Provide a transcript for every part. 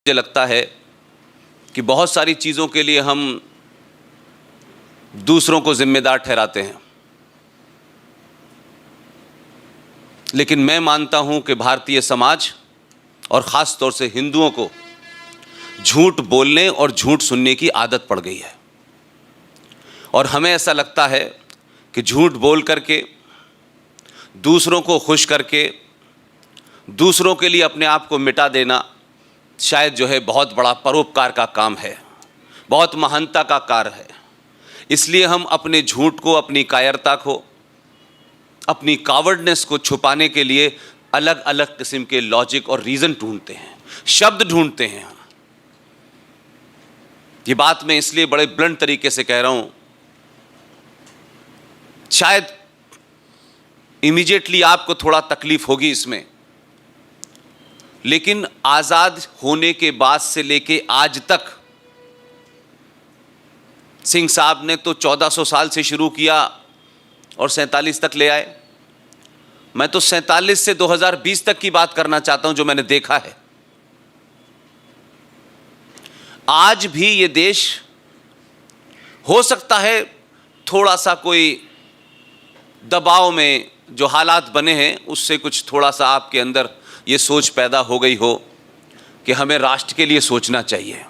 मुझे लगता है कि बहुत सारी चीज़ों के लिए हम दूसरों को जिम्मेदार ठहराते हैं, लेकिन मैं मानता हूं कि भारतीय समाज और ख़ास तौर से हिंदुओं को झूठ बोलने और झूठ सुनने की आदत पड़ गई है। और हमें ऐसा लगता है कि झूठ बोल करके, दूसरों को खुश करके, दूसरों के लिए अपने आप को मिटा देना शायद जो है बहुत बड़ा परोपकार का काम है, बहुत महानता का कार्य है। इसलिए हम अपने झूठ को, अपनी कायरता को, अपनी कावर्डनेस को छुपाने के लिए अलग अलग किस्म के लॉजिक और रीज़न ढूंढते हैं, शब्द ढूंढते हैं। ये बात मैं इसलिए बड़े ब्लंट तरीके से कह रहा हूं, शायद इमीडिएटली आपको थोड़ा तकलीफ होगी इसमें, लेकिन आज़ाद होने के बाद से लेके आज तक सिंह साहब ने तो 1400 साल से शुरू किया और 47 तक ले आए। मैं तो 47 से 2020 तक की बात करना चाहता हूं, जो मैंने देखा है। आज भी ये देश हो सकता है थोड़ा सा कोई दबाव में जो हालात बने हैं उससे कुछ थोड़ा सा आपके अंदर ये सोच पैदा हो गई हो कि हमें राष्ट्र के लिए सोचना चाहिए,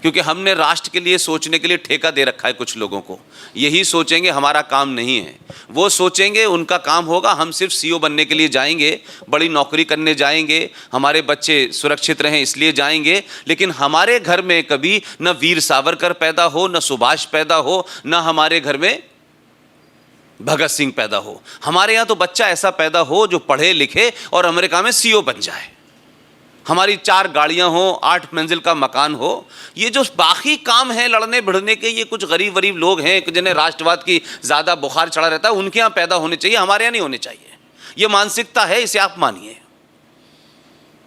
क्योंकि हमने राष्ट्र के लिए सोचने के लिए ठेका दे रखा है कुछ लोगों को। यही सोचेंगे हमारा काम नहीं है, वो सोचेंगे उनका काम होगा, हम सिर्फ सीईओ बनने के लिए जाएंगे, बड़ी नौकरी करने जाएंगे, हमारे बच्चे सुरक्षित रहें इसलिए जाएंगे। लेकिन हमारे घर में कभी न वीर सावरकर पैदा हो, न सुभाष पैदा हो, न हमारे घर में भगत सिंह पैदा हो। हमारे यहाँ तो बच्चा ऐसा पैदा हो जो पढ़े लिखे और अमेरिका में सीईओ बन जाए, हमारी 4 गाड़ियां हो, 8 मंजिल का मकान हो। ये जो बाकी काम है लड़ने भिड़ने के, ये कुछ गरीब वरीब लोग हैं जिन्हें राष्ट्रवाद की ज़्यादा बुखार चढ़ा रहता है, उनके यहाँ पैदा होने चाहिए, हमारे यहाँ नहीं होने चाहिए। ये मानसिकता है, इसे आप मानिए।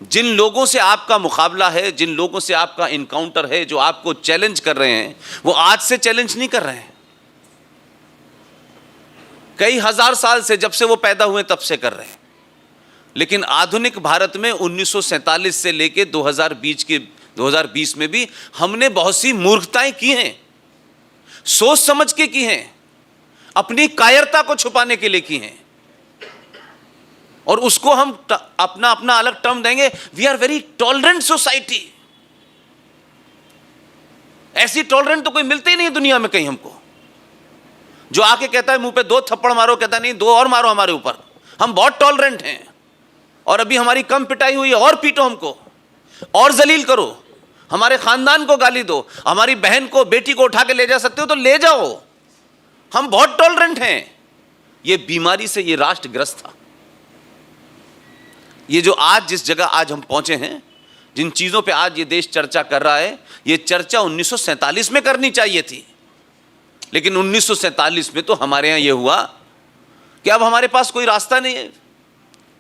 जिन लोगों से आपका मुकाबला है, जिन लोगों से आपका इनकाउंटर है, जो आपको चैलेंज कर रहे हैं, वो आज से चैलेंज नहीं कर रहे हैं, कई हजार साल से, जब से वो पैदा हुए तब से कर रहे हैं। लेकिन आधुनिक भारत में 1947 से लेके 2020 में भी हमने बहुत सी मूर्खताएं की हैं, सोच समझ के की हैं, अपनी कायरता को छुपाने के लिए की हैं, और उसको हम अपना अपना अलग टर्म देंगे। We are very tolerant society. ऐसी टॉलरेंट तो कोई मिलती ही नहीं दुनिया में कहीं हमको, जो आके कहता है मुंह पे 2 थप्पड़ मारो, कहता नहीं 2 और मारो हमारे ऊपर। हम बहुत टॉलरेंट हैं, और अभी हमारी कम पिटाई हुई है और पीटो हमको, और जलील करो, हमारे खानदान को गाली दो, हमारी बहन को, बेटी को उठा के ले जा सकते हो तो ले जाओ। हम बहुत टॉलरेंट हैं। ये बीमारी से ये राष्ट्र ग्रस्त था। ये जो आज जिस जगह आज हम पहुंचे हैं, जिन चीजों पे आज ये देश चर्चा कर रहा है, ये चर्चा 1947 में करनी चाहिए थी। लेकिन 1947 में तो हमारे यहाँ ये हुआ कि अब हमारे पास कोई रास्ता नहीं है।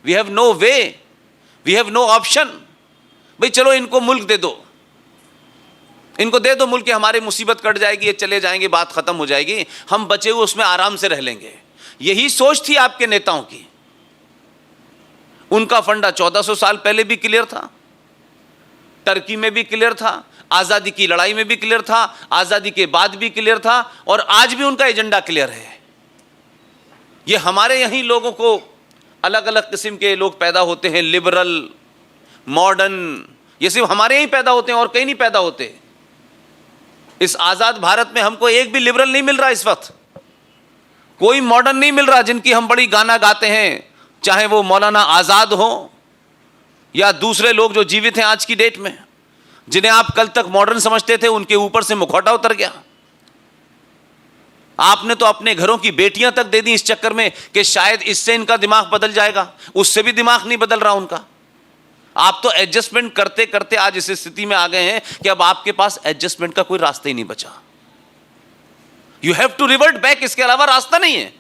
We have no way, we have no option. भाई चलो इनको मुल्क दे दो, इनको दे दो मुल्क, हमारी मुसीबत कट जाएगी, ये चले जाएंगे, बात खत्म हो जाएगी, हम बचे हुए उसमें आराम से रह लेंगे। यही सोच थी आपके नेताओं की। उनका फंडा 1400 साल पहले भी क्लियर था, टर्की में भी क्लियर था, आज़ादी की लड़ाई में भी क्लियर था, आज़ादी के बाद भी क्लियर था, और आज भी उनका एजेंडा क्लियर है। ये हमारे यहीं लोगों को, अलग अलग किस्म के लोग पैदा होते हैं, लिबरल, मॉडर्न, ये सिर्फ हमारे यहीं पैदा होते हैं और कहीं नहीं पैदा होते। इस आज़ाद भारत में हमको एक भी लिबरल नहीं मिल रहा इस वक्त, कोई मॉडर्न नहीं मिल रहा जिनकी हम बड़ी गाना गाते हैं, चाहे वो मौलाना आज़ाद हो या दूसरे लोग जो जीवित हैं आज की डेट में, जिन्हें आप कल तक मॉडर्न समझते थे, उनके ऊपर से मुखौटा उतर गया। आपने तो अपने घरों की बेटियां तक दे दी इस चक्कर में कि शायद इससे इनका दिमाग बदल जाएगा, उससे भी दिमाग नहीं बदल रहा उनका। आप तो एडजस्टमेंट करते करते आज इस स्थिति में आ गए हैं कि अब आपके पास एडजस्टमेंट का कोई रास्ता ही नहीं बचा। You have to revert back, इसके अलावा रास्ता नहीं है।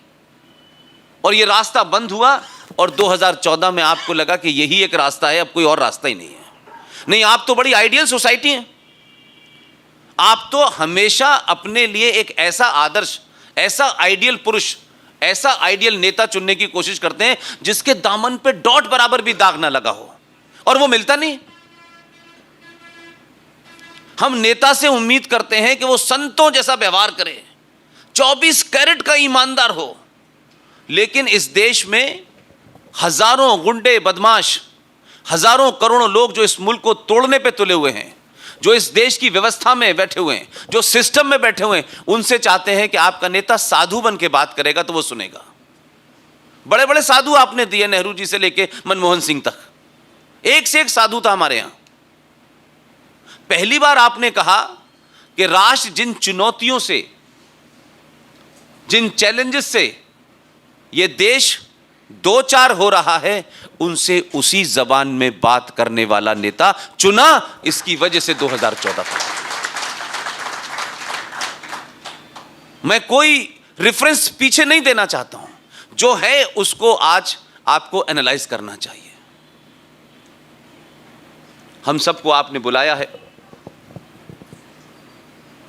और ये रास्ता बंद हुआ, और 2014 में आपको लगा कि यही एक रास्ता है, अब कोई और रास्ता ही नहीं है। नहीं, आप तो बड़ी आइडियल सोसाइटी है। आप तो हमेशा अपने लिए एक ऐसा आदर्श, ऐसा आइडियल पुरुष, ऐसा आइडियल नेता चुनने की कोशिश करते हैं जिसके दामन पे डॉट बराबर भी दाग ना लगा हो, और वो मिलता नहीं। हम नेता से उम्मीद करते हैं कि वो संतों जैसा व्यवहार करे, 24 कैरेट का ईमानदार हो, लेकिन इस देश में हजारों गुंडे बदमाश, हजारों करोड़ों लोग जो इस मुल्क को तोड़ने पे तुले हुए हैं, जो इस देश की व्यवस्था में बैठे हुए हैं, जो सिस्टम में बैठे हुए हैं, उनसे चाहते हैं कि आपका नेता साधु बन के बात करेगा तो वो सुनेगा। बड़े बड़े साधु आपने दिए, नेहरू जी से लेके मनमोहन सिंह तक, एक से एक साधु था हमारे यहां। पहली बार आपने कहा कि राष्ट्र जिन चुनौतियों से, जिन चैलेंजेस से यह देश दो चार हो रहा है, उनसे उसी जबान में बात करने वाला नेता चुना। इसकी वजह से 2014 था। मैं कोई रेफरेंस पीछे नहीं देना चाहता हूं, जो है उसको आज आपको एनालाइज करना चाहिए। हम सबको आपने बुलाया है,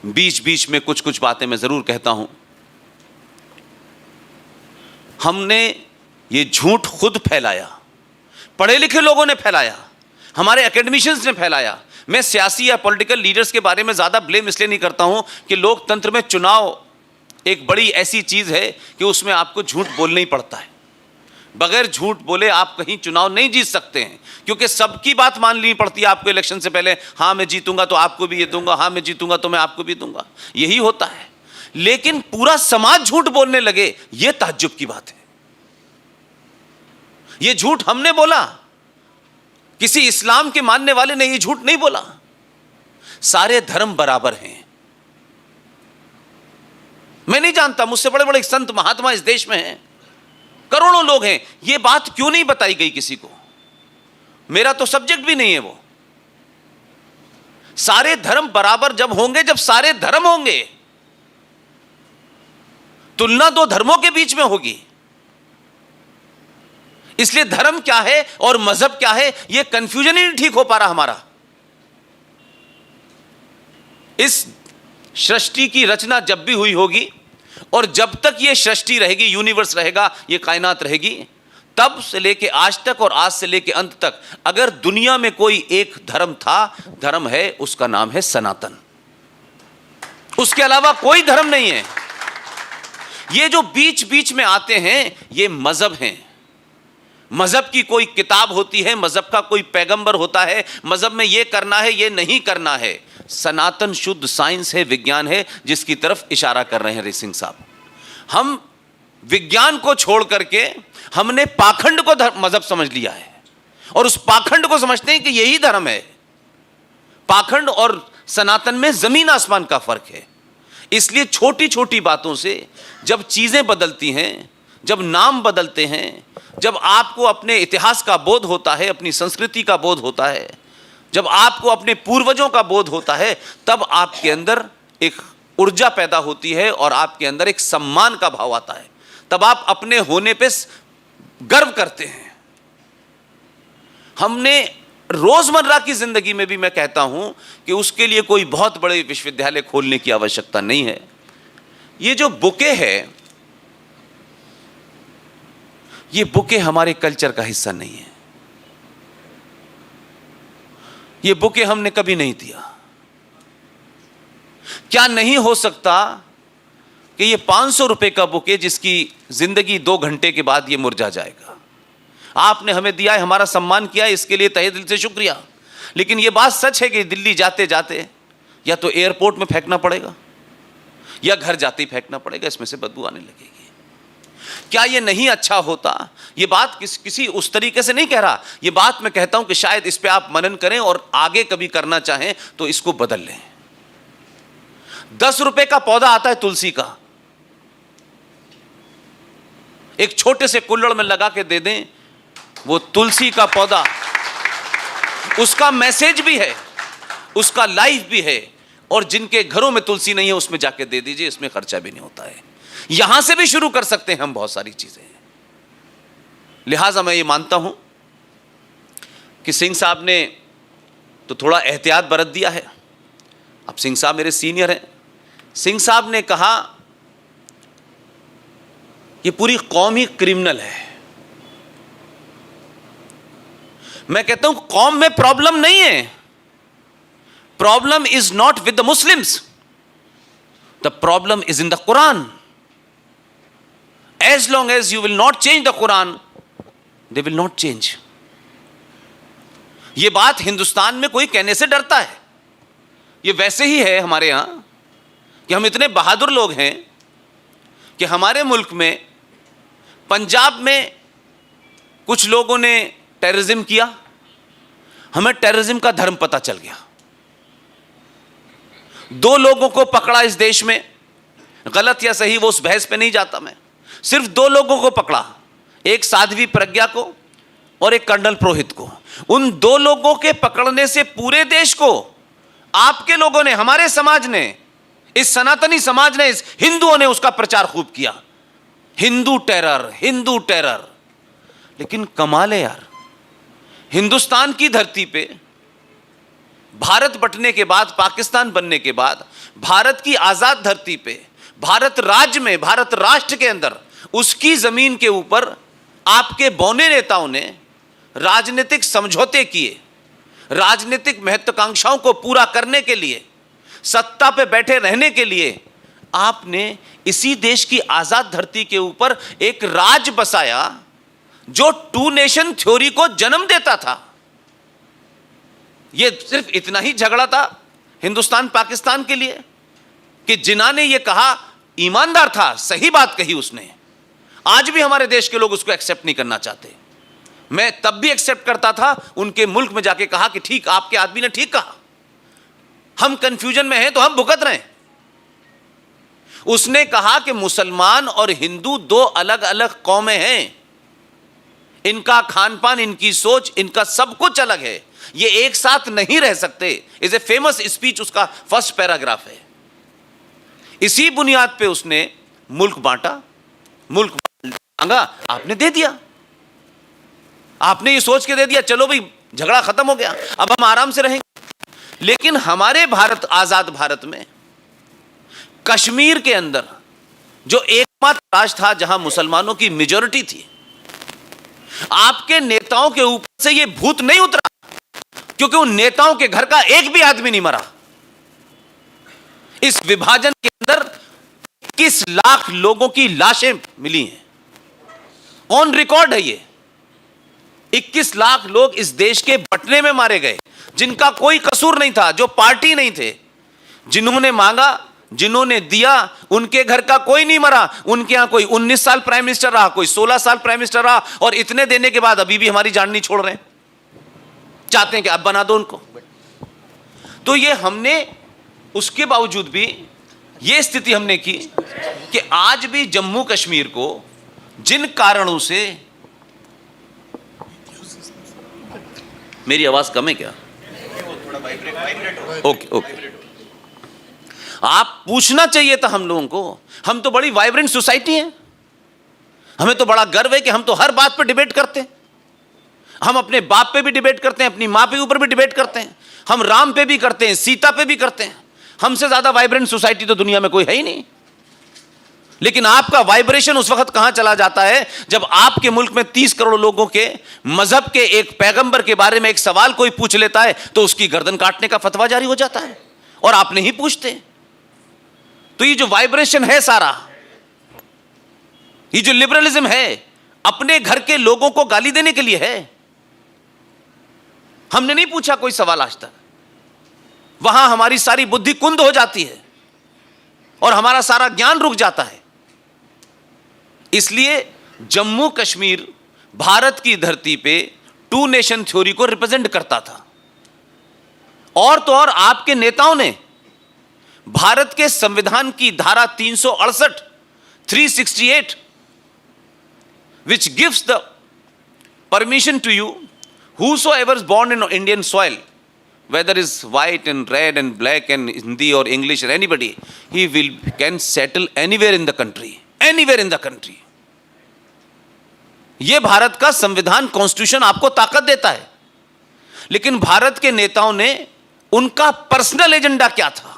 बीच बीच में कुछ कुछ बातें मैं जरूर कहता हूं। हमने ये झूठ खुद फैलाया, पढ़े लिखे लोगों ने फैलाया, हमारे एकेडमिशियंस ने फैलाया। मैं सियासी या पॉलिटिकल लीडर्स के बारे में ज़्यादा ब्लेम इसलिए नहीं करता हूं कि लोकतंत्र में चुनाव एक बड़ी ऐसी चीज़ है कि उसमें आपको झूठ बोलना ही पड़ता है। बगैर झूठ बोले आप कहीं चुनाव नहीं जीत सकते हैं, क्योंकि सबकी बात मान लेनी पड़ती है आपको इलेक्शन से पहले। हाँ मैं जीतूंगा तो आपको भी ये दूंगा, हाँ मैं जीतूंगा तो मैं आपको भी दूंगा, यही होता है। लेकिन पूरा समाज झूठ बोलने लगे, यह ताज्जुब की बात है। यह झूठ हमने बोला, किसी इस्लाम के मानने वाले ने यह झूठ नहीं बोला। सारे धर्म बराबर हैं। मैं नहीं जानता, मुझसे बड़े बड़े संत महात्मा इस देश में हैं, करोड़ों लोग हैं, यह बात क्यों नहीं बताई गई किसी को? मेरा तो सब्जेक्ट भी नहीं है वो। सारे धर्म बराबर जब होंगे, जब सारे धर्म होंगे, तुलना दो धर्मों के बीच में होगी। इसलिए धर्म क्या है और मजहब क्या है, यह कंफ्यूजन ही नहीं ठीक हो पा रहा हमारा। इस सृष्टि की रचना जब भी हुई होगी, और जब तक यह सृष्टि रहेगी, यूनिवर्स रहेगा, यह कायनात रहेगी, तब से लेके आज तक और आज से लेके अंत तक, अगर दुनिया में कोई एक धर्म था, धर्म है, उसका नाम है सनातन। उसके अलावा कोई धर्म नहीं है। ये जो बीच बीच में आते हैं, ये मजहब हैं। मजहब की कोई किताब होती है, मजहब का कोई पैगंबर होता है, मजहब में यह करना है, यह नहीं करना है। सनातन शुद्ध साइंस है, विज्ञान है, जिसकी तरफ इशारा कर रहे हैं ऋषि सिंह साहब। हम विज्ञान को छोड़ करके हमने पाखंड को मजहब समझ लिया है, और उस पाखंड को समझते हैं कि यही धर्म है। पाखंड और सनातन में जमीन आसमान का फर्क है। इसलिए छोटी छोटी बातों से जब चीजें बदलती हैं, जब नाम बदलते हैं, जब आपको अपने इतिहास का बोध होता है, अपनी संस्कृति का बोध होता है, जब आपको अपने पूर्वजों का बोध होता है, तब आपके अंदर एक ऊर्जा पैदा होती है और आपके अंदर एक सम्मान का भाव आता है। तब आप अपने होने पे गर्व करते हैं। हमने रोजमर्रा की जिंदगी में भी, मैं कहता हूं कि उसके लिए कोई बहुत बड़े विश्वविद्यालय खोलने की आवश्यकता नहीं है। ये जो बुके है, ये बुके हमारे कल्चर का हिस्सा नहीं है। ये बुके हमने कभी नहीं दिया। क्या नहीं हो सकता कि ये 500 रुपए का बुके, जिसकी जिंदगी 2 घंटे के बाद ये मुरझा जाएगा, आपने हमें दिया है, हमारा सम्मान किया है, इसके लिए तहे दिल से शुक्रिया। लेकिन ये बात सच है कि दिल्ली जाते जाते या तो एयरपोर्ट में फेंकना पड़ेगा या घर जाते ही फेंकना पड़ेगा, इसमें से बदबू आने लगेगी। क्या ये नहीं अच्छा होता? ये बात किसी उस तरीके से नहीं कह रहा, ये बात मैं कहता हूं कि शायद इस पे आप मनन करें और आगे कभी करना चाहें तो इसको बदल लें। 10 रुपए का पौधा आता है तुलसी का, एक छोटे से कुल्हड़ में लगा के दे दें, वो तुलसी का पौधा, उसका मैसेज भी है, उसका लाइफ भी है, और जिनके घरों में तुलसी नहीं है उसमें जाके दे दीजिए, इसमें खर्चा भी नहीं होता है। यहां से भी शुरू कर सकते हैं हम बहुत सारी चीजें। लिहाजा मैं ये मानता हूं कि सिंह साहब ने तो थोड़ा एहतियात बरत दिया है। अब सिंह साहब मेरे सीनियर हैं। सिंह साहब ने कहा ये पूरी कौम ही क्रिमिनल है। मैं कहता हूं कौम में प्रॉब्लम नहीं है, problem is not with the Muslims. The problem is in the Quran. As long as you will not change the Quran, they will not change. ये बात हिंदुस्तान में कोई कहने से डरता है. ये वैसे ही है हमारे यहां कि हम इतने बहादुर लोग हैं कि हमारे मुल्क में पंजाब में कुछ लोगों ने टेररिज्म किया, हमें टेररिज्म का धर्म पता चल गया. 2 लोगों को पकड़ा इस देश में, गलत या सही वो उस बहस पे नहीं जाता मैं, सिर्फ 2 लोगों को पकड़ा, एक साध्वी प्रज्ञा को और एक कर्नल पुरोहित को. उन 2 लोगों के पकड़ने से पूरे देश को आपके लोगों ने, हमारे समाज ने, इस सनातनी समाज ने, इस हिंदुओं ने उसका प्रचार खूब किया. Hindu terror, Hindu terror. लेकिन कमाल है यार, हिंदुस्तान की धरती पे भारत बंटने के बाद, पाकिस्तान बनने के बाद, भारत की आजाद धरती पे, भारत राज्य में, भारत राष्ट्र के अंदर, उसकी जमीन के ऊपर आपके बौने नेताओं ने राजनीतिक समझौते किए. राजनीतिक महत्वाकांक्षाओं को पूरा करने के लिए, सत्ता पे बैठे रहने के लिए आपने इसी देश की आजाद धरती के ऊपर एक राज बसाया जो 2 नेशन थ्योरी को जन्म देता था. यह सिर्फ इतना ही झगड़ा था हिंदुस्तान पाकिस्तान के लिए कि जिन्ना ने यह कहा ईमानदार था, सही बात कही उसने. आज भी हमारे देश के लोग उसको एक्सेप्ट नहीं करना चाहते. मैं तब भी एक्सेप्ट करता था, उनके मुल्क में जाके कहा कि ठीक, आपके आदमी ने ठीक कहा, हम कंफ्यूजन में हैं तो हम भुगत रहे हैं. उसने कहा कि मुसलमान और हिंदू 2 अलग अलग कौमें हैं, इनका खान पान, इनकी सोच, इनका सब कुछ अलग है, ये एक साथ नहीं रह सकते. इज ए फेमस स्पीच, उसका फर्स्ट पैराग्राफ है. इसी बुनियाद पे उसने मुल्क बांटा, मुल्क मांगा, आपने दे दिया. आपने ये सोच के दे दिया चलो भाई झगड़ा खत्म हो गया, अब हम आराम से रहेंगे. लेकिन हमारे भारत, आजाद भारत में कश्मीर के अंदर जो एकमात्र राज्य था जहां मुसलमानों की मेजॉरिटी थी, आपके नेताओं के ऊपर से यह भूत नहीं उतरा, क्योंकि उन नेताओं के घर का एक भी आदमी नहीं मरा. इस विभाजन के अंदर 21 लाख लोगों की लाशें मिली हैं, ऑन रिकॉर्ड है ये. 21 लाख लोग इस देश के बंटने में मारे गए, जिनका कोई कसूर नहीं था, जो पार्टी नहीं थे, जिन्होंने मांगा, जिन्होंने दिया, उनके घर का कोई नहीं मरा. उनके यहां कोई 19 साल प्राइम मिनिस्टर रहा, कोई 16 साल प्राइम मिनिस्टर रहा, और इतने देने के बाद अभी भी हमारी जान नहीं छोड़ रहे, चाहते हैं कि अब बना दो उनको. तो ये हमने, उसके बावजूद भी ये स्थिति हमने की कि आज भी जम्मू कश्मीर को जिन कारणों से, मेरी आवाज कम है क्या? Okay okay. आप पूछना चाहिए था हम लोगों को, हम तो बड़ी वाइब्रेंट सोसाइटी हैं, हमें तो बड़ा गर्व है कि हम तो हर बात पर डिबेट करते हैं. हम अपने बाप पे भी डिबेट करते हैं, अपनी मां पे ऊपर भी डिबेट करते हैं, हम राम पे भी करते हैं, सीता पे भी करते हैं. हमसे ज्यादा वाइब्रेंट सोसाइटी तो दुनिया में कोई है ही नहीं. लेकिन आपका वाइब्रेशन उस वक्त कहां चला जाता है जब आपके मुल्क में 30 करोड़ लोगों के मजहब के एक पैगंबर के बारे में एक सवाल कोई पूछ लेता है तो उसकी गर्दन काटने का फतवा जारी हो जाता है, और आप नहीं पूछते. तो ये जो वाइब्रेशन है सारा, ये जो लिबरलिज्म है, अपने घर के लोगों को गाली देने के लिए है. हमने नहीं पूछा कोई सवाल आज तक. वहां हमारी सारी बुद्धि कुंद हो जाती है और हमारा सारा ज्ञान रुक जाता है. इसलिए जम्मू कश्मीर भारत की धरती पे 2 नेशन थ्योरी को रिप्रेजेंट करता था. और तो और आपके नेताओं ने भारत के संविधान की धारा 368, 368, which gives the permission to you, whosoever is born in Indian soil, whether is white and red and black and Hindi or English or anybody, he can settle anywhere in the country, anywhere in the country. यह भारत का संविधान, constitution आपको ताकत देता है. लेकिन भारत के नेताओं ने, उनका पर्सनल एजेंडा क्या था,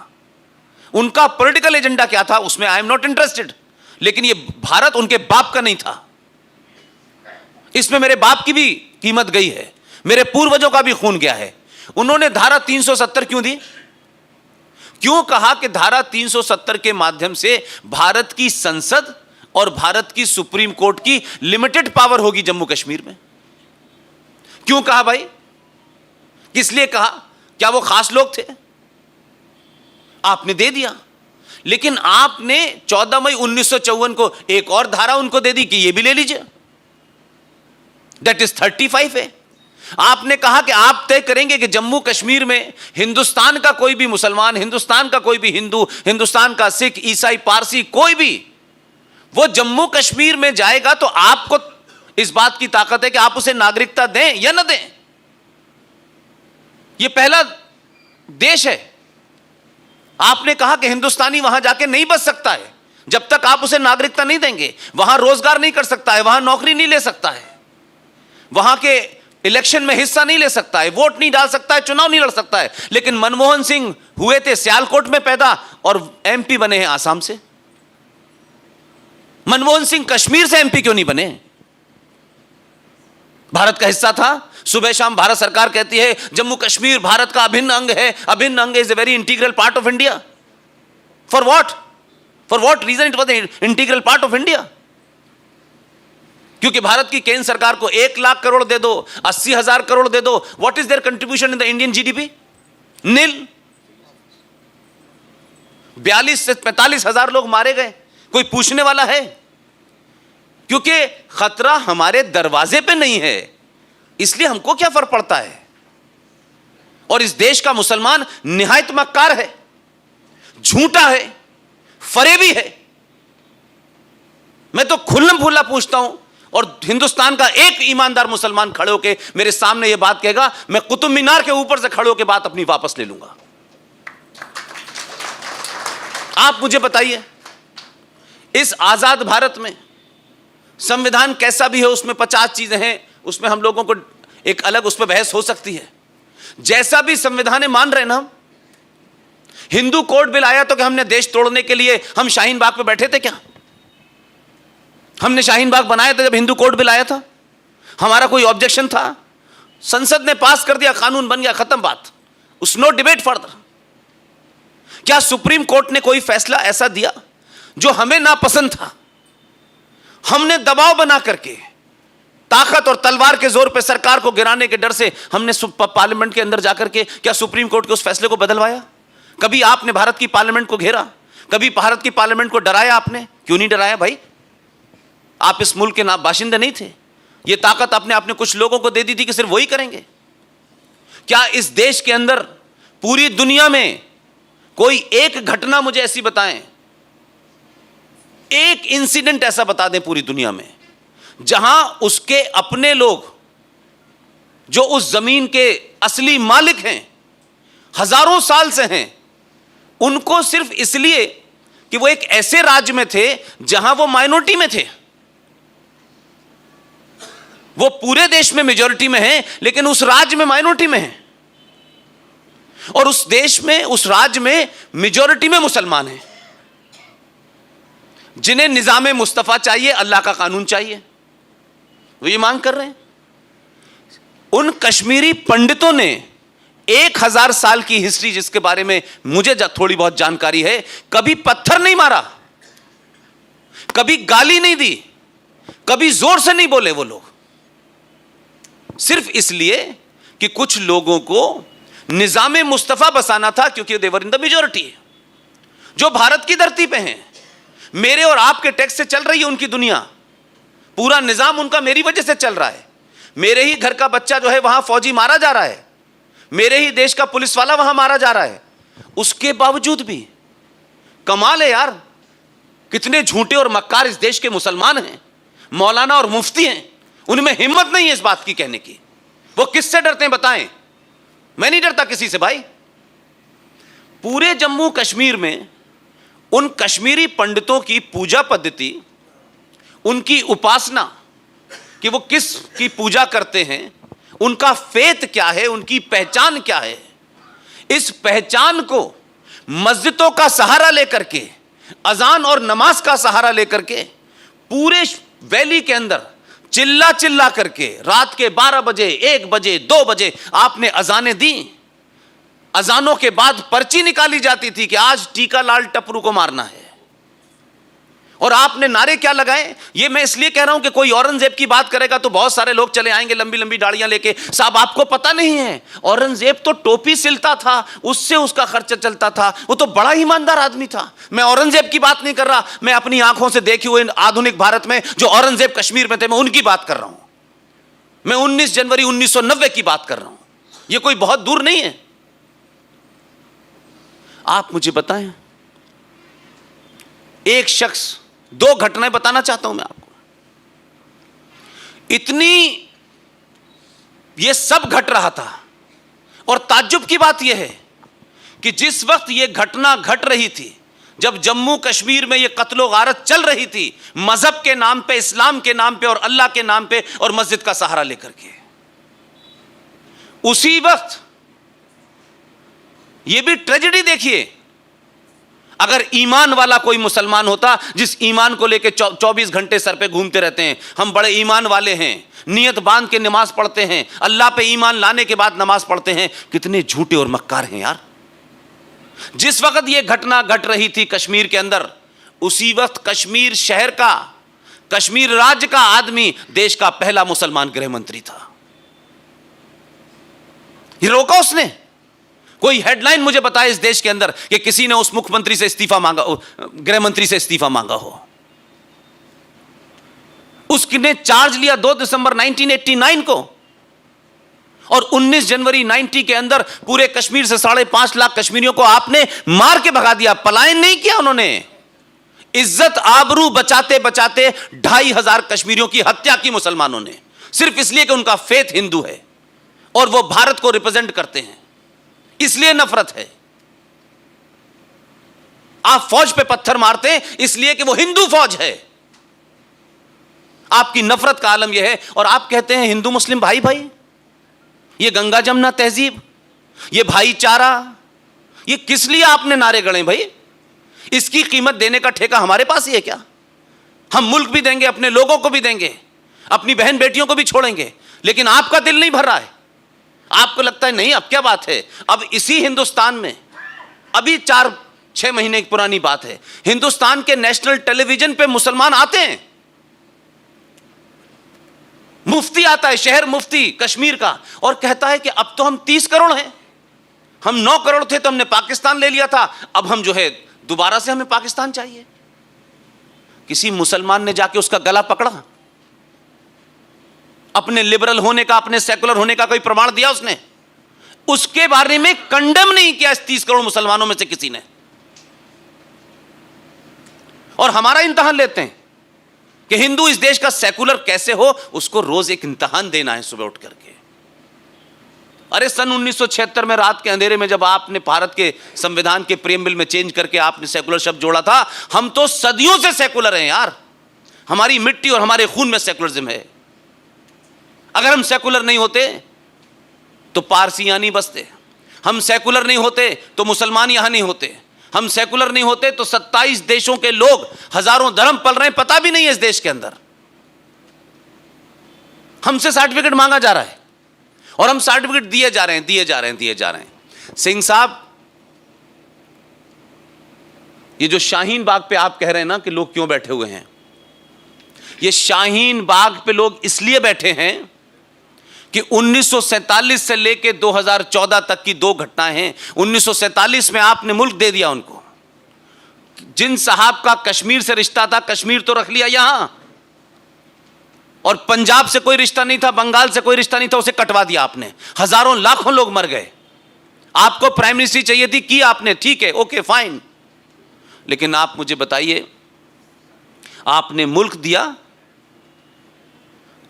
उनका पॉलिटिकल एजेंडा क्या था, उसमें आई एम नॉट इंटरेस्टेड. लेकिन यह भारत उनके बाप का नहीं था. इसमें मेरे बाप की भी कीमत गई है, मेरे पूर्वजों का भी खून गया है. उन्होंने धारा 370 क्यों दी? क्यों कहा कि धारा 370 के माध्यम से भारत की संसद और भारत की सुप्रीम कोर्ट की लिमिटेड पावर होगी जम्मू कश्मीर में? क्यों कहा भाई? किस लिए कहा? क्या वो खास लोग थे? आपने दे दिया, लेकिन आपने 14 मई 1954 को एक और धारा उनको दे दी कि ये भी ले लीजिए, दैट इज 35 है। आपने कहा कि आप तय करेंगे कि जम्मू कश्मीर में हिंदुस्तान का कोई भी मुसलमान, हिंदुस्तान का कोई भी हिंदू, हिंदुस्तान का सिख, ईसाई, पारसी, कोई भी वो जम्मू कश्मीर में जाएगा तो आपको इस बात की ताकत है कि आप उसे नागरिकता दें या न दें। यह पहला देश है। आपने कहा कि हिंदुस्तानी वहां जाके नहीं बच सकता है जब तक आप उसे नागरिकता नहीं देंगे, वहां रोजगार नहीं कर सकता है, वहां नौकरी नहीं ले सकता है, वहां के इलेक्शन में हिस्सा नहीं ले सकता है, वोट नहीं डाल सकता है, चुनाव नहीं लड़ सकता है। लेकिन मनमोहन सिंह हुए थे सियालकोट में पैदा और एमपी बने हैं आसाम से। मनमोहन सिंह कश्मीर से एमपी क्यों नहीं बने? भारत का हिस्सा था। सुबह शाम भारत सरकार कहती है जम्मू कश्मीर भारत का अभिन्न अंग है। अभिन्न अंग is a very integral part of India. For what reason it was integral part of India? क्योंकि भारत की केंद्र सरकार को 1 लाख करोड़ दे दो, 80,000 करोड़ दे दो, what is their contribution in the Indian GDP? Nil. 42 से 45,000 लोग मारे गए, कोई पूछने वाला है? क्योंकि खतरा हमारे दरवाजे पे नहीं है, इसलिए हमको क्या फर्क पड़ता है? और इस देश का मुसलमान निहायत मक्कार है, झूठा है, फरेबी है। मैं तो खुल्लम खुल्ला पूछता हूं, और हिंदुस्तान का एक ईमानदार मुसलमान खड़े होकर मेरे सामने यह बात कहेगा, मैं कुतुब मीनार के ऊपर से खड़े होकर बात अपनी वापस ले लूंगा। आप मुझे बताइए, इस आजाद भारत में संविधान कैसा भी है, उसमें 50 चीजें हैं, उसमें हम लोगों को एक अलग उस पर बहस हो सकती है। जैसा भी संविधान है मान रहे ना हम। हिंदू कोड बिल आया तो कि हमने देश तोड़ने के लिए हम शाहीन बाग पे बैठे थे क्या? हमने शाहीन बाग बनाया था जब हिंदू कोड बिल आया था? हमारा कोई ऑब्जेक्शन था? संसद ने पास कर दिया, कानून बन गया, खत्म बात। उस नो डिबेट फर्दर। क्या सुप्रीम कोर्ट ने कोई फैसला ऐसा दिया जो हमें नापसंद था? हमने दबाव बना करके, ताकत और तलवार के जोर पे सरकार को गिराने के डर से हमने पार्लियामेंट के अंदर जाकर के क्या सुप्रीम कोर्ट के उस फैसले को बदलवाया? कभी आपने भारत की पार्लियामेंट को घेरा? कभी भारत की पार्लियामेंट को डराया आपने? क्यों नहीं डराया भाई? आप इस मुल्क के बाशिंदे नहीं थे? यह ताकत आपने कुछ लोगों को दे दी थी कि सिर्फ वही करेंगे? क्या इस देश के अंदर, पूरी दुनिया में कोई एक घटना मुझे ऐसी बताएं, एक इंसिडेंट ऐसा बता दें पूरी दुनिया में जहां उसके अपने लोग जो उस जमीन के असली मालिक हैं, हजारों साल से हैं, उनको सिर्फ इसलिए कि वो एक ऐसे राज्य में थे जहां वो माइनॉरिटी में थे। वो पूरे देश में मेजॉरिटी में हैं, लेकिन उस राज्य में माइनॉरिटी में हैं, और उस देश में, उस राज्य में मेजॉरिटी में मुसलमान हैं, जिन्हें निजाम मुस्तफा चाहिए, अल्लाह का कानून चाहिए। वो ये मांग कर रहे हैं। उन कश्मीरी पंडितों ने 1000 साल की हिस्ट्री, जिसके बारे में मुझे थोड़ी बहुत जानकारी है, कभी पत्थर नहीं मारा, कभी गाली नहीं दी, कभी जोर से नहीं बोले वो लोग, सिर्फ इसलिए कि कुछ लोगों को निजाम मुस्तफा बसाना था, क्योंकि देवर इन द मेजॉरिटी, जो भारत की धरती पे हैं। मेरे और आपके टैक्स से चल रही है उनकी दुनिया, पूरा निजाम उनका मेरी वजह से चल रहा है। मेरे ही घर का बच्चा जो है वहां फौजी मारा जा रहा है, मेरे ही देश का पुलिस वाला वहां मारा जा रहा है। उसके बावजूद भी कमाल है यार, कितने झूठे और मक्कार इस देश के मुसलमान हैं, मौलाना और मुफ्ती हैं, उनमें हिम्मत नहीं है इस बात की कहने की। वो किससे डरते हैं बताएं? मैं नहीं डरता किसी से भाई। पूरे जम्मू कश्मीर में उन कश्मीरी पंडितों की पूजा पद्धति, उनकी उपासना, कि वो किस की पूजा करते हैं, उनका फेथ क्या है, उनकी पहचान क्या है, इस पहचान को मस्जिदों का सहारा लेकर के, अजान और नमाज का सहारा लेकर के पूरे वैली के अंदर चिल्ला चिल्ला करके रात के 12 बजे, 1 बजे, 2 बजे आपने अजानें दी। अजानों के बाद पर्ची निकाली जाती थी कि आज टीका लाल टपरू को मारना है। और आपने नारे क्या लगाए? ये मैं इसलिए कह रहा हूं कि कोई औरंगजेब की बात करेगा तो बहुत सारे लोग चले आएंगे लंबी लंबी दाढ़ियां लेके। साहब आपको पता नहीं है, औरंगजेब तो टोपी सिलता था, उससे उसका खर्चा चलता था। वो तो बड़ा ईमानदार आदमी था। मैं औरंगजेब की बात नहीं कर रहा, मैं अपनी आंखों से देखे हुए आधुनिक भारत में जो औरंगजेब कश्मीर में थे, मैं उनकी बात कर रहा हूं। मैं 19 जनवरी 1990 की बात कर रहा हूं। यह कोई बहुत दूर नहीं है। आप मुझे बताएं, एक शख्स, 2 घटनाएं बताना चाहता हूं मैं आपको। इतनी यह सब घट रहा था और ताज्जुब की बात यह है कि जिस वक्त यह घटना घट रही थी, जब जम्मू कश्मीर में यह कत्लो गारत चल रही थी, मजहब के नाम पे, इस्लाम के नाम पे और अल्लाह के नाम पे और मस्जिद का सहारा लेकर के, उसी वक्त यह भी ट्रेजेडी देखिए, अगर ईमान वाला कोई मुसलमान होता, जिस ईमान को लेकर 24 घंटे सर पे घूमते रहते हैं, हम बड़े ईमान वाले हैं, नियत बांध के नमाज पढ़ते हैं, अल्लाह पे ईमान लाने के बाद नमाज पढ़ते हैं, कितने झूठे और मक्कार हैं यार। जिस वक्त यह घटना घट रही थी कश्मीर के अंदर, उसी वक्त कश्मीर शहर का, कश्मीर राज्य का आदमी देश का पहला मुसलमान गृह मंत्री था। ये रोका उसने। कोई हेडलाइन मुझे बताए इस देश के अंदर कि किसी ने उस मुख्यमंत्री से इस्तीफा मांगा, गृह मंत्री से इस्तीफा मांगा हो। उसने चार्ज लिया 2 दिसंबर 1989 को और 19 जनवरी 90 के अंदर पूरे कश्मीर से 5.5 लाख कश्मीरियों को आपने मार के भगा दिया। पलायन नहीं किया उन्होंने, इज्जत आबरू बचाते बचाते 2,500 कश्मीरियों की हत्या की मुसलमानों ने, सिर्फ इसलिए कि उनका फेथ हिंदू है और वो भारत को रिप्रेजेंट करते हैं, इसलिए नफरत है। आप फौज पे पत्थर मारते हैं इसलिए कि वो हिंदू फौज है। आपकी नफरत का आलम यह है और आप कहते हैं हिंदू मुस्लिम भाई भाई। ये गंगा जमुना तहजीब, ये भाईचारा, ये किस लिए आपने नारे गढ़े भाई? इसकी कीमत देने का ठेका हमारे पास ही है क्या? हम मुल्क भी देंगे, अपने लोगों को भी देंगे, अपनी बहन बेटियों को भी छोड़ेंगे, लेकिन आपका दिल नहीं भर रहा है। आपको लगता है नहीं अब क्या बात है। अब इसी हिंदुस्तान में, अभी 4-6 महीने की पुरानी बात है, हिंदुस्तान के नेशनल टेलीविजन पे मुसलमान आते हैं, मुफ्ती आता है, शहर मुफ्ती कश्मीर का, और कहता है कि अब तो हम 30 करोड़ हैं, हम 9 करोड़ थे तो हमने पाकिस्तान ले लिया था, अब हम जो है दोबारा से हमें पाकिस्तान चाहिए। किसी मुसलमान ने जाके उसका गला पकड़ा? अपने लिबरल होने का, अपने सेकुलर होने का कोई प्रमाण दिया उसने? उसके बारे में कंडेम नहीं किया इस 30 करोड़ मुसलमानों में से किसी ने। और हमारा इम्तिहान लेते हैं कि हिंदू इस देश का सेकुलर कैसे हो, उसको रोज एक इम्तिहान देना है सुबह उठ करके। अरे सन 1976 में रात के अंधेरे में जब आपने भारत के संविधान के प्रीएम्बल में चेंज करके आपने सेकुलर शब्द जोड़ा था, हम तो सदियों से सेकुलर हैं यार, हमारी मिट्टी और हमारे खून में सेकुलरिज्म है। अगर हम सेकुलर नहीं होते तो पारसी यहां नहीं बसते, हम सेकुलर नहीं होते तो मुसलमान यहां नहीं होते, हम सेकुलर नहीं होते तो 27 देशों के लोग, हजारों धर्म पल रहे हैं, पता भी नहीं है इस देश के अंदर। हमसे सर्टिफिकेट मांगा जा रहा है और हम सर्टिफिकेट दिए जा रहे हैं। सिंह साहब, ये जो शाहीन बाग पे आप कह रहे हैं ना कि लोग क्यों बैठे हुए हैं, ये शाहीन बाग पे लोग इसलिए बैठे हैं कि 1947 से लेकर 2014 तक की 2 घटनाएं हैं। 1947 में आपने मुल्क दे दिया उनको, जिन साहब का कश्मीर से रिश्ता था, कश्मीर तो रख लिया यहां, और पंजाब से कोई रिश्ता नहीं था, बंगाल से कोई रिश्ता नहीं था, उसे कटवा दिया आपने। हजारों लाखों लोग मर गए। आपको प्राइम मिनिस्ट्री चाहिए थी, की आपने, ठीक है, ओके फाइन, लेकिन आप मुझे बताइए, आपने मुल्क दिया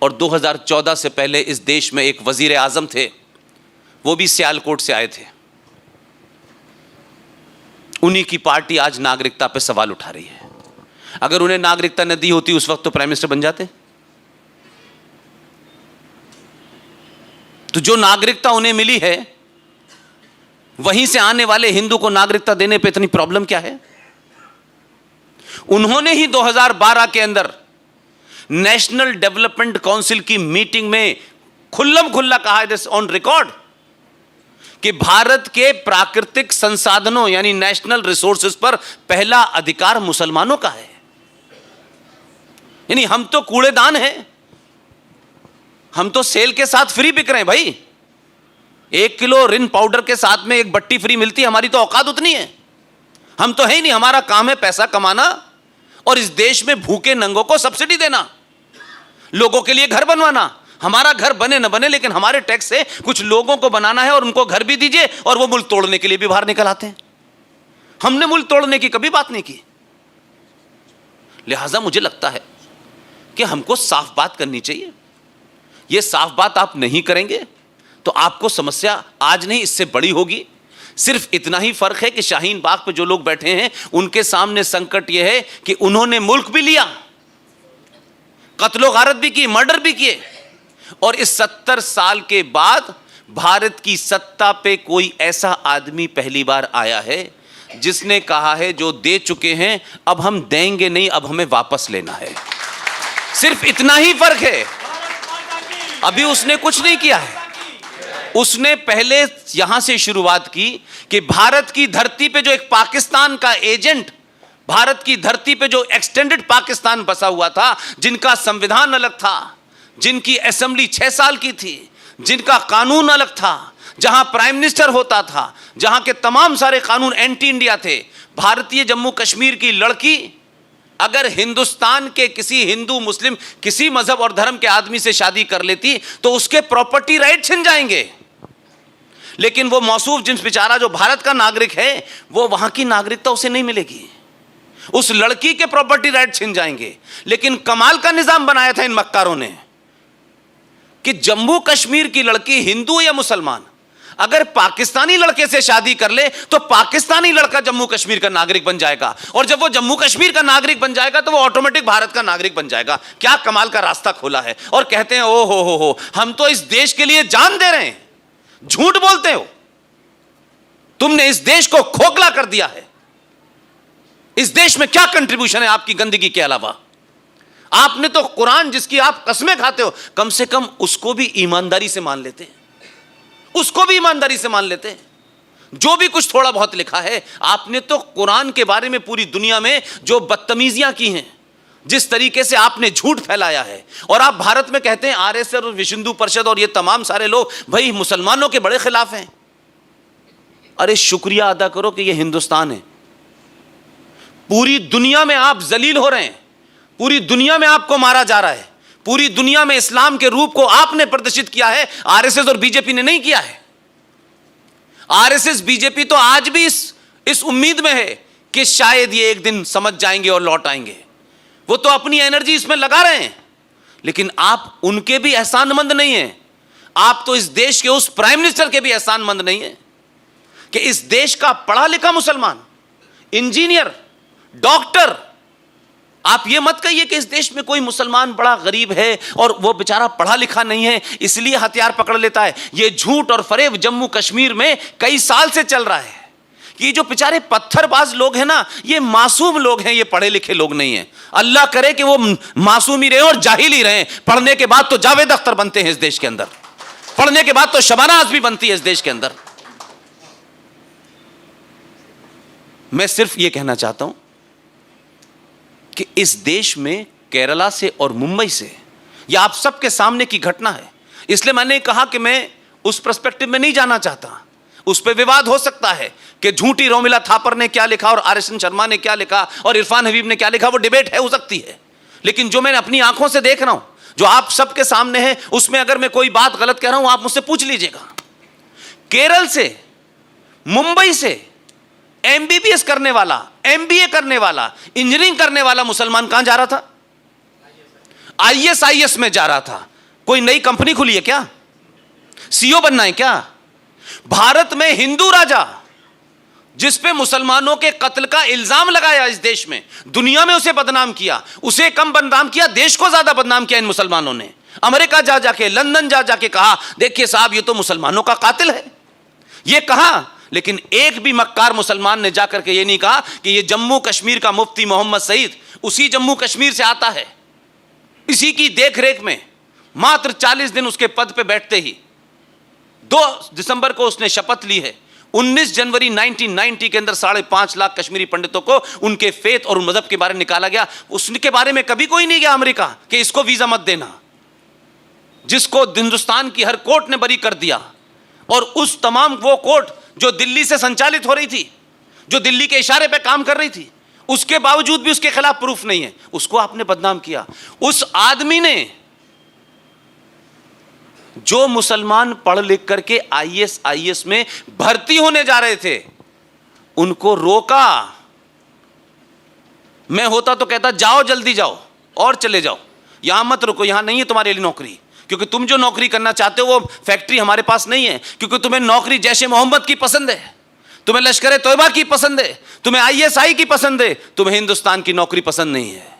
और 2014 से पहले इस देश में एक वजीर आजम थे, वो भी सियालकोट से आए थे। उन्हीं की पार्टी आज नागरिकता पे सवाल उठा रही है। अगर उन्हें नागरिकता न दी होती उस वक्त तो प्राइम मिनिस्टर बन जाते। तो जो नागरिकता उन्हें मिली है, वहीं से आने वाले हिंदू को नागरिकता देने पे इतनी प्रॉब्लम क्या है? उन्होंने ही 2012 के अंदर नेशनल डेवलपमेंट काउंसिल की मीटिंग में खुल्लम खुल्ला कहा है, दिस ऑन रिकॉर्ड, कि भारत के प्राकृतिक संसाधनों यानी नेशनल रिसोर्सेज पर पहला अधिकार मुसलमानों का है। यानी हम तो कूड़ेदान हैं, हम तो सेल के साथ फ्री बिक रहे हैं भाई। 1 किलो रिन पाउडर के साथ में एक बट्टी फ्री मिलती है, हमारी तो औकात उतनी है। हम तो है ही नहीं, हमारा काम है पैसा कमाना और इस देश में भूखे नंगों को सब्सिडी देना, लोगों के लिए घर बनवाना। हमारा घर बने न बने, लेकिन हमारे टैक्स से कुछ लोगों को बनाना है और उनको घर भी दीजिए, और वो मुल्क तोड़ने के लिए भी बाहर निकल आते हैं। हमने मुल्क तोड़ने की कभी बात नहीं की। लिहाजा मुझे लगता है कि हमको साफ बात करनी चाहिए। यह साफ बात आप नहीं करेंगे तो आपको समस्या आज नहीं इससे बड़ी होगी। सिर्फ इतना ही फर्क है कि शाहीन बाग पे जो लोग बैठे हैं उनके सामने संकट यह है कि उन्होंने मुल्क भी लिया, कत्लो गारत भी की, मर्डर भी किए, और इस 70 साल के बाद भारत की सत्ता पे कोई ऐसा आदमी पहली बार आया है जिसने कहा है जो दे चुके हैं अब हम देंगे नहीं, अब हमें वापस लेना है। सिर्फ इतना ही फर्क है। अभी उसने कुछ नहीं किया है। उसने पहले यहां से शुरुआत की कि भारत की धरती पे जो एक पाकिस्तान का एजेंट, भारत की धरती पे जो एक्सटेंडेड पाकिस्तान बसा हुआ था, जिनका संविधान अलग था, जिनकी असेंबली 6 साल की थी, जिनका कानून अलग था, जहां प्राइम मिनिस्टर होता था, जहां के तमाम सारे कानून एंटी इंडिया थे। भारतीय जम्मू कश्मीर की लड़की अगर हिंदुस्तान के किसी हिंदू मुस्लिम किसी मजहब और धर्म के आदमी से शादी कर लेती तो उसके प्रॉपर्टी राइट छिन जाएंगे। लेकिन वो मौसूफ जिन्स बेचारा जो भारत का नागरिक है, वो वहां की नागरिकता उसे नहीं मिलेगी, उस लड़की के प्रॉपर्टी राइट छिन जाएंगे। लेकिन कमाल का निजाम बनाया था इन मक्कारों ने कि जम्मू कश्मीर की लड़की हिंदू या मुसलमान अगर पाकिस्तानी लड़के से शादी कर ले तो पाकिस्तानी लड़का जम्मू कश्मीर का नागरिक बन जाएगा, और जब वो जम्मू कश्मीर का नागरिक बन जाएगा तो वो ऑटोमेटिक भारत का नागरिक बन जाएगा। क्या कमाल का रास्ता खोला है। और कहते हैं ओ हो हम तो इस देश के लिए जान दे रहे हैं। झूठ बोलते हो, तुमने इस देश को खोखला कर दिया है। इस देश में क्या कंट्रीब्यूशन है आपकी गंदगी के अलावा? आपने तो कुरान जिसकी आप कस्में खाते हो, कम से कम उसको भी ईमानदारी से मान लेते हैं, उसको भी ईमानदारी से मान लेते हैं। जो भी कुछ थोड़ा बहुत लिखा है, आपने तो कुरान के बारे में पूरी दुनिया में जो बदतमीजियां की हैं, जिस तरीके से आपने झूठ फैलाया है, और आप भारत में कहते हैं आरएसएस और विश्व हिंदू परिषद और ये तमाम सारे लोग भाई मुसलमानों के बड़े खिलाफ हैं। अरे शुक्रिया अदा करो कि ये हिंदुस्तान है। पूरी दुनिया में आप जलील हो रहे हैं, पूरी दुनिया में आपको मारा जा रहा है, पूरी दुनिया में इस्लाम के रूप को आपने प्रदर्शित किया है, आरएसएस और बीजेपी ने नहीं किया है। आरएसएस बीजेपी तो आज भी इस उम्मीद में है कि शायद ये एक दिन समझ जाएंगे और लौट आएंगे। वो तो अपनी एनर्जी इसमें लगा रहे हैं, लेकिन आप उनके भी एहसानमंद नहीं हैं। आप तो इस देश के उस प्राइम मिनिस्टर के भी एहसानमंद नहीं हैं कि इस देश का पढ़ा लिखा मुसलमान, इंजीनियर, डॉक्टर, आप ये मत कहिए कि इस देश में कोई मुसलमान बड़ा गरीब है और वो बेचारा पढ़ा लिखा नहीं है इसलिए हथियार पकड़ लेता है। ये झूठ और फरेब जम्मू कश्मीर में कई साल से चल रहा है। ये जो बेचारे पत्थरबाज लोग हैं ना, ये मासूम लोग हैं, ये पढ़े लिखे लोग नहीं हैं। अल्लाह करे कि वो मासूम ही रहे और जाहिल ही रहे। पढ़ने के बाद तो जावेद अख्तर बनते हैं इस देश के अंदर, पढ़ने के बाद तो शबाना आजमी बनती है इस देश के अंदर। मैं सिर्फ ये कहना चाहता हूं कि इस देश में केरला से और मुंबई से, यह आप सबके सामने की घटना है, इसलिए मैंने कहा कि मैं उस पर्सपेक्टिव में नहीं जाना चाहता। उस पर विवाद हो सकता है कि झूठी रोमिला थापर ने क्या लिखा और आर.एस. शर्मा ने क्या लिखा और इरफान हबीब ने क्या लिखा, वो डिबेट है, हो सकती है। लेकिन जो मैंने अपनी आंखों से देख रहा हूं, जो आप सबके सामने है, उसमें अगर मैं कोई बात गलत कह रहा हूं आप मुझसे पूछ लीजिएगा। केरल से, मुंबई से एमबीबीएस करने वाला, एमबीए करने वाला, इंजीनियरिंग करने वाला मुसलमान कहां जा रहा था? आईएसआईएस में जा रहा था। कोई नई कंपनी खुली है क्या? सीईओ बनना है क्या? भारत में हिंदू राजा जिस पे मुसलमानों के कत्ल का इल्जाम लगाया इस देश में, दुनिया में उसे बदनाम किया, उसे कम बदनाम किया, देश को ज्यादा बदनाम किया इन मुसलमानों ने। अमेरिका जा जाके, लंदन जा जाके कहा देखिए साहब ये तो मुसलमानों का कातिल है, ये कहा। लेकिन एक भी मक्कार मुसलमान ने जाकर के ये नहीं कहा कि ये जम्मू कश्मीर का मुफ्ती मोहम्मद सईद उसी जम्मू कश्मीर से आता है, इसी की देखरेख में मात्र 40 दिन उसके पद पे बैठते ही 2 दिसंबर को उसने शपथ ली है। 19 जनवरी 1990 के अंदर 5.5 लाख कश्मीरी पंडितों को उनके फेथ और मजहब के बारे में निकाला गया। उसके बारे में कभी कोई नहीं गया अमेरिका कि इसको वीजा मत देना, जिसको हिंदुस्तान की हर कोर्ट ने बरी कर दिया। और उस तमाम वो कोर्ट जो दिल्ली से संचालित हो रही थी, जो दिल्ली के इशारे पे काम कर रही थी, उसके बावजूद भी उसके खिलाफ प्रूफ नहीं है, उसको आपने बदनाम किया। उस आदमी ने जो मुसलमान पढ़ लिख करके IAS में भर्ती होने जा रहे थे, उनको रोका। मैं होता तो कहता जाओ, जल्दी जाओ और चले जाओ, यहां मत रुको, यहां नहीं है तुम्हारे लिए नौकरी, क्योंकि तुम जो नौकरी करना चाहते हो वो फैक्ट्री हमारे पास नहीं है, क्योंकि तुम्हें नौकरी जैशे मोहम्मद की पसंद है, तुम्हें लश्कर तोयबा की पसंद है, तुम्हें ISI की पसंद है, तुम्हें हिंदुस्तान की नौकरी पसंद नहीं है।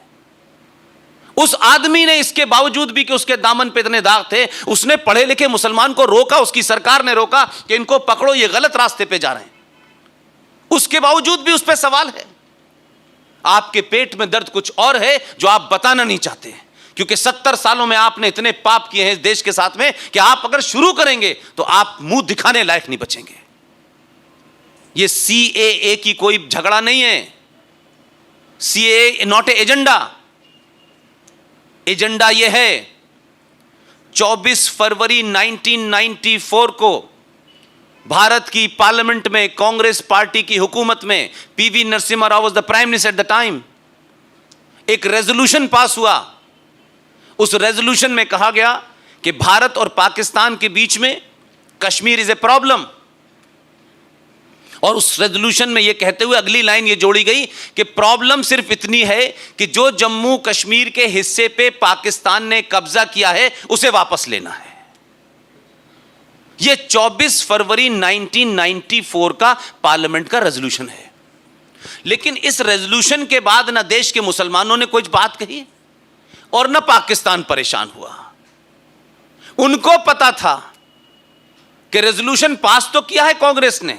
उस आदमी ने इसके बावजूद भी कि उसके दामन पे इतने दाग थे, उसने पढ़े लिखे मुसलमान को रोका, उसकी सरकार ने रोका कि इनको पकड़ो, ये गलत रास्ते पे जा रहे हैं। उसके बावजूद भी उस पर सवाल है। आपके पेट में दर्द कुछ और है जो आप बताना नहीं चाहते, क्योंकि 70 सालों में आपने इतने पाप किए हैं इस देश के साथ में कि आप अगर शुरू करेंगे तो आप मुंह दिखाने लायक नहीं बचेंगे। ये CAA की कोई झगड़ा नहीं है। CAA not a agenda. Agenda यह है, 24 फरवरी 1994 को भारत की पार्लियामेंट में कांग्रेस पार्टी की हुकूमत में PV Narasimha Rao was the prime minister at the time, एक रेजोल्यूशन पास हुआ। उस रेजोल्यूशन में कहा गया कि भारत और पाकिस्तान के बीच में कश्मीर इज ए प्रॉब्लम। और उस रेजोल्यूशन में यह कहते हुए अगली लाइन ये जोड़ी गई कि प्रॉब्लम सिर्फ इतनी है कि जो जम्मू कश्मीर के हिस्से पे पाकिस्तान ने कब्जा किया है उसे वापस लेना है। यह 24 फरवरी 1994 का पार्लियामेंट का रेजोल्यूशन है। लेकिन इस रेजोल्यूशन के बाद ना देश के मुसलमानों ने कुछ बात कही और ना पाकिस्तान परेशान हुआ। उनको पता था कि रेजोल्यूशन पास तो किया है कांग्रेस ने,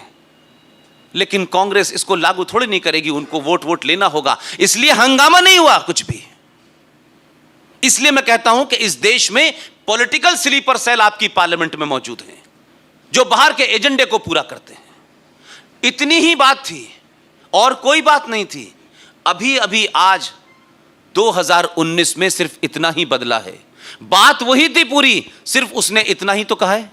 लेकिन कांग्रेस इसको लागू थोड़ी नहीं करेगी, उनको वोट लेना होगा, इसलिए हंगामा नहीं हुआ कुछ भी। इसलिए मैं कहता हूं कि इस देश में पॉलिटिकल स्लीपर सेल आपकी पार्लियामेंट में मौजूद हैं जो बाहर के एजेंडे को पूरा करते हैं। इतनी ही बात थी और कोई बात नहीं थी। अभी अभी आज 2019 में सिर्फ इतना ही बदला है। बात वही थी पूरी, सिर्फ उसने इतना ही तो कहा है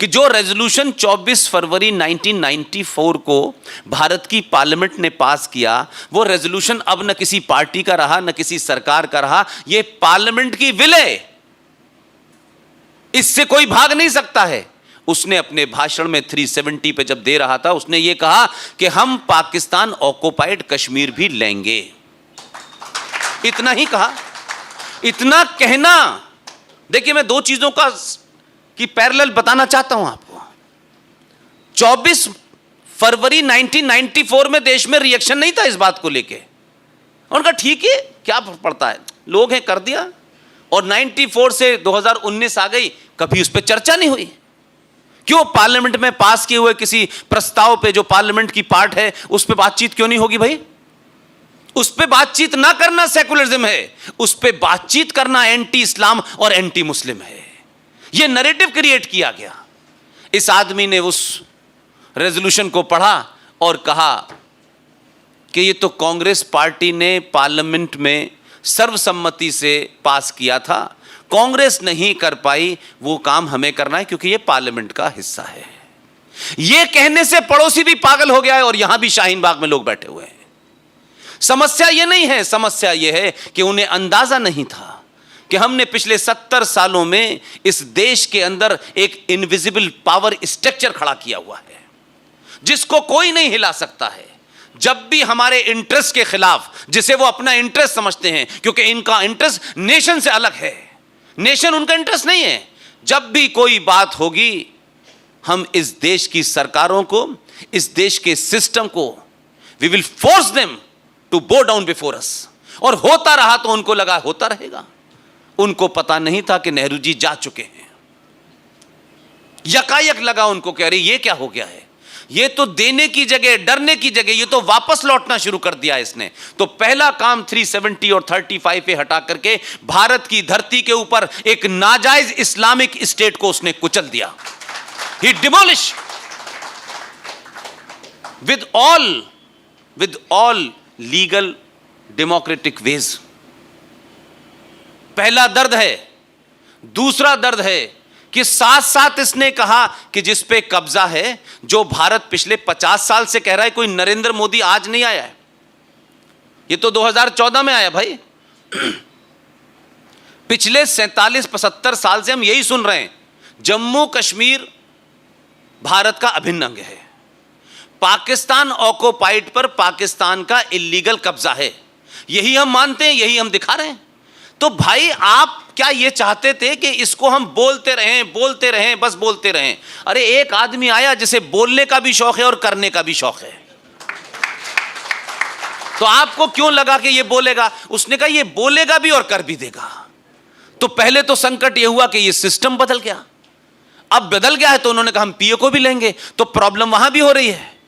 कि जो रेजोल्यूशन 24 फरवरी 1994 को भारत की पार्लियामेंट ने पास किया, वो रेजोल्यूशन अब न किसी पार्टी का रहा न किसी सरकार का रहा, ये पार्लियामेंट की विल है, इससे कोई भाग नहीं सकता है। उसने अपने भाषण में 370 पे जब दे रहा था, उसने ये कहा कि हम पाकिस्तान ऑक्युपाइड कश्मीर भी लेंगे। इतना ही कहा। इतना कहना, देखिए मैं दो चीजों का की पैरेलल बताना चाहता हूं आपको। 24 फरवरी 1994 में देश में रिएक्शन नहीं था इस बात को लेके। उनका ठीक है, क्या पड़ता है, लोग हैं, कर दिया। और 94 से 2019 आ गई, कभी उस पर चर्चा नहीं हुई। क्यों पार्लियामेंट में पास किए हुए किसी प्रस्ताव पे जो पार्लियामेंट की पार्ट है उस पर बातचीत क्यों नहीं होगी भाई? उस पर बातचीत ना करना सेकुलरिज्म है, उस पर बातचीत करना एंटी इस्लाम और एंटी मुस्लिम है। यह नैरेटिव क्रिएट किया गया। इस आदमी ने उस रेजोल्यूशन को पढ़ा और कहा कि ये तो कांग्रेस पार्टी ने पार्लियामेंट में सर्वसम्मति से पास किया था, कांग्रेस नहीं कर पाई, वो काम हमें करना है क्योंकि ये पार्लियामेंट का हिस्सा है। ये कहने से पड़ोसी भी पागल हो गया है और यहां भी शाहीन बाग में लोग बैठे हुए हैं। समस्या ये नहीं है, समस्या ये है कि उन्हें अंदाजा नहीं था कि हमने पिछले 70 सालों में इस देश के अंदर एक इनविजिबल पावर स्ट्रक्चर खड़ा किया हुआ है जिसको कोई नहीं हिला सकता है। जब भी हमारे इंटरेस्ट के खिलाफ, जिसे वो अपना इंटरेस्ट समझते हैं क्योंकि इनका इंटरेस्ट नेशन से अलग है, नेशन उनका इंटरेस्ट नहीं है, जब भी कोई बात होगी हम इस देश की सरकारों को, इस देश के सिस्टम को, we will force them to bow down before us. और होता रहा तो उनको लगा होता रहेगा। उनको पता नहीं था कि नेहरू जी जा चुके हैं। यकायक लगा उनको, कह रहे ये क्या हो गया है। ये तो देने की जगह, डरने की जगह, ये तो वापस लौटना शुरू कर दिया इसने। तो पहला काम 370 और 35 पे हटा करके भारत की धरती के ऊपर एक नाजायज इस्लामिक स्टेट को उसने कुचल दिया। He demolish with all legal democratic ways. पहला दर्द है। दूसरा दर्द है कि साथ साथ इसने कहा कि जिस पे कब्जा है, जो भारत पिछले 50 साल से कह रहा है, कोई नरेंद्र मोदी आज नहीं आया है, ये तो 2014 में आया भाई। पिछले 47-75 साल से हम यही सुन रहे हैं, जम्मू कश्मीर भारत का अभिन्न अंग है, पाकिस्तान ऑक्युपाइड पर पाकिस्तान का इलीगल कब्जा है, यही हम मानते हैं, यही हम दिखा रहे हैं। तो भाई आप क्या ये चाहते थे कि इसको हम बोलते रहें, बस बोलते रहें? अरे एक आदमी आया जिसे बोलने का भी शौक है और करने का भी शौक है, तो आपको क्यों लगा कि ये बोलेगा? उसने कहा ये बोलेगा भी और कर भी देगा। तो पहले तो संकट ये हुआ कि ये सिस्टम बदल गया, अब बदल गया है तो उन्होंने कहा हम पीओ को भी लेंगे, तो प्रॉब्लम वहां भी हो रही है,